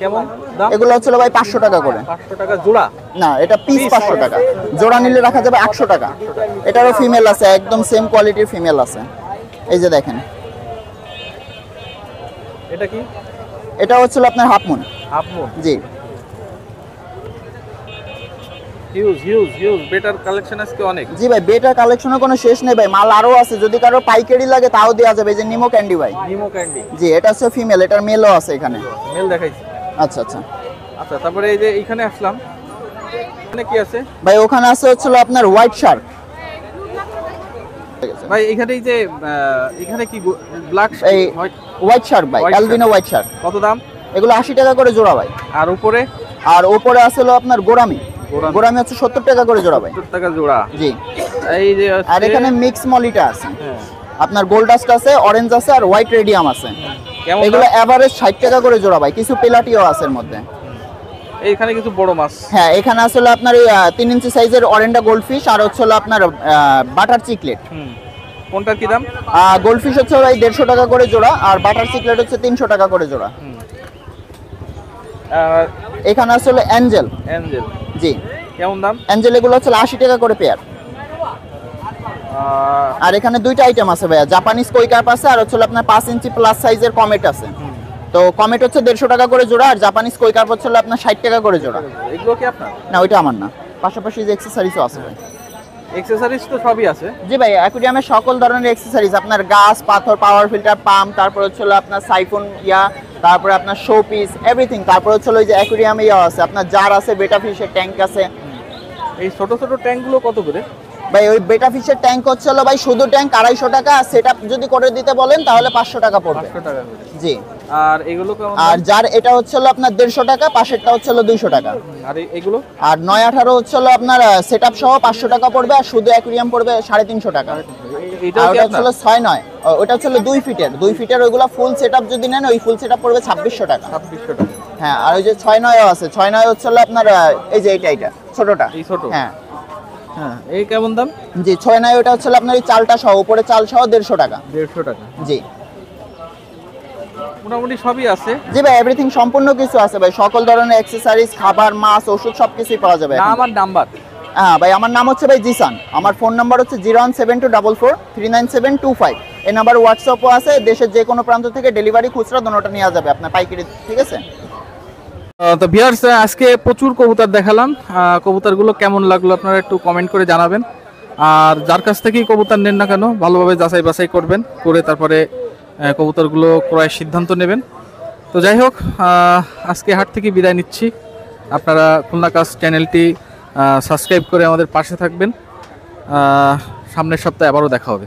কেমন দাম? এগুলো হচ্ছে ভাই 500 টাকা করে। 500 টাকা জোড়া? না, এটা পিস 500 টাকা, জোড়া নিলে রাখা যাবে 800 টাকা। এটারও ফিমেল আছে, একদম সেম কোয়ালিটির ফিমেল আছে। এই যে দেখেন, এটা কি? এটা হচ্ছে আপনার হাফ মুন। জি, হিউজ বেটার কালেকশন আজকে অনেক। জি ভাই, বেটার কালেকশনের কোনো শেষ নেই ভাই, মাল আরো আছে। যদি কারো পাইকারি লাগে তাও দেওয়া যাবে। এই যে নিমো ক্যান্ডি ভাই, নিমো ক্যান্ডি। জি, এটা হচ্ছে ফিমেল, এটার মেলও আছে এখানে। মেল দেখাইছি। আচ্ছা আচ্ছা আচ্ছা, তারপরে এই যে এখানে আসলাম, এখানে কি আছে ভাই? ওখানে আছে হচ্ছে আপনার হোয়াইট শার্ক ভাই। এখানে এই যে এখানে কি ব্ল্যাক এই হোয়াইট শার্ক ভাই, অ্যালবিনো হোয়াইট শার্ক। কত দাম? এগুলো 80 টাকা করে জোড়া ভাই। আর উপরে? আর উপরে আছে আপনার গোরামি হচ্ছে 70 টাকা করে জোড়া ভাই। 70 টাকা জোড়া। জি, এই যে আর এখানে মিক্স মলিটা আছে, হ্যাঁ, আপনার গোল্ড ডাস্ট আছে, অরেঞ্জ আছে, আর হোয়াইট রেডিয়াম আছে। কেমন? এগুলো এভারেজ 60 টাকা করে জোড়া ভাই। কিছু পেলাটিও আছে এর মধ্যে। এইখানে কিছু বড় মাছ। হ্যাঁ, এখানে আসলে আপনার 3 ইঞ্চি সাইজের অরেন্ডা গোল্ডফিশ, আর হচ্ছে আপনার বাটার চিকলেট। কোনটার কি দাম? গোল্ডফিশ হচ্ছে ভাই 150 টাকা করে জোড়া, আর বাটার চিকলেট হচ্ছে 300 টাকা করে জোড়া। এখানে আসলে অ্যাঞ্জেল। জি, কেমন দাম? অ্যাঞ্জেল এগুলো হচ্ছে 80 টাকা করে পেয়ার। আর এখানে দুইটা আইটেম আছে ভাইয়া, জাপানিজ কই কার্প আছে, আর হচ্ছে আপনার 5 ইঞ্চি প্লাস সাইজের কমেট আছে। তো কমেট হচ্ছে 150 টাকা করে জোড়া, আর জাপানিজ কই কার্প হচ্ছে আপনার 60 টাকা করে জোড়া। এগুলো কি আপনার? না, ওইটা আমার না, পাশাপাশি যে অ্যাকসেসরিজও আছে ভাই। অ্যাকসেসরিজ তো সবই আছে? জি ভাই, অ্যাকুয়ারিয়ামের সকল ধরনের অ্যাকসেসরিজ, আপনার গাছ, পাথর, পাওয়ার ফিল্টার, পাম্প, তারপর হচ্ছে আপনার সাইফোন, তারপরে আপনার শো পিস, এভরিথিং। তারপর হচ্ছে ওই যে অ্যাকুয়ারিয়ামে আছে আপনার জার আছে, বেটা ফিশের ট্যাঙ্ক আছে। এই ছোট ছোট ট্যাঙ্কগুলো কত করে ভাই? ওই বেটা ফিশের ট্যাঙ্ক হচ্ছে ভাই শুধু ট্যাঙ্ক 250 টাকা, সেটআপ যদি করে দিতে বলেন তাহলে 500 টাকা পড়বে। 500 টাকা করে? জি। আর এগুলো কেমন? আর যার এটা হচ্ছে আপনার 150 টাকা, পাশেরটা হচ্ছে 200 টাকা। আর এগুলো? আর 918 হচ্ছে আপনার সেটআপ সহ 500 টাকা পড়বে, আর শুধু অ্যাকুয়ারিয়াম পড়বে 350 টাকা। এটা হচ্ছে 6-9, ওটা হচ্ছে 2 ফিটের। 2 ফিটের ওইগুলা ফুল সেটআপ যদি নেন, ওই ফুল সেটআপ পড়বে 2600 টাকা। 2600 টাকা। হ্যাঁ, আর ওই যে 6-9ও আছে। 6-9 হচ্ছে আপনার এই যে এটা ছোটটা। এই ছোট? হ্যাঁ হ্যাঁ। এই কেমন দাম? জি, 6-9 ওটা হচ্ছে আপনার এই চালটা সহ, উপরে চাল সহ 150 টাকা। 150 টাকা? জি, মোটামুটি সবই আছে। জি ভাই, এভরিথিং সম্পূর্ণ কিছু আছে ভাই। সকল ধরনের অ্যাকসেসরিজ, খাবার, মাছ, ওষুধ সবকিছুই পাওয়া যাবে। নাম আর নাম্বার? হ্যাঁ ভাই, আমার নাম হচ্ছে ভাই জিসান। আমার ফোন নাম্বার হচ্ছে 01724439725। এই নাম্বার হোয়াটসঅ্যাপও আছে। দেশের যে কোনো প্রান্ত থেকে ডেলিভারি, খুচরা দোনোটা নেওয়া যাবে আপনার, পাইকারি, ঠিক আছে? তো ভিউয়ার্স, আজকে প্রচুর কবুতর দেখালাম। কবুতরগুলো কেমন লাগলো আপনারা একটু কমেন্ট করে জানাবেন। আর যার কাছ থেকেই কবুতর নেন না কেন ভালোভাবে যাচাই বাছাই করবেন, করে তারপরে কবুতরগুলো ক্রয়ের সিদ্ধান্ত নেবেন। তো যাই হোক, আজকে হাট থেকে বিদায় নিচ্ছি। আপনারা খুলনা কাজ চ্যানেলটি সাবস্ক্রাইব করে আমাদের পাশে থাকবেন। সামনের সপ্তাহে আবারও দেখা হবে।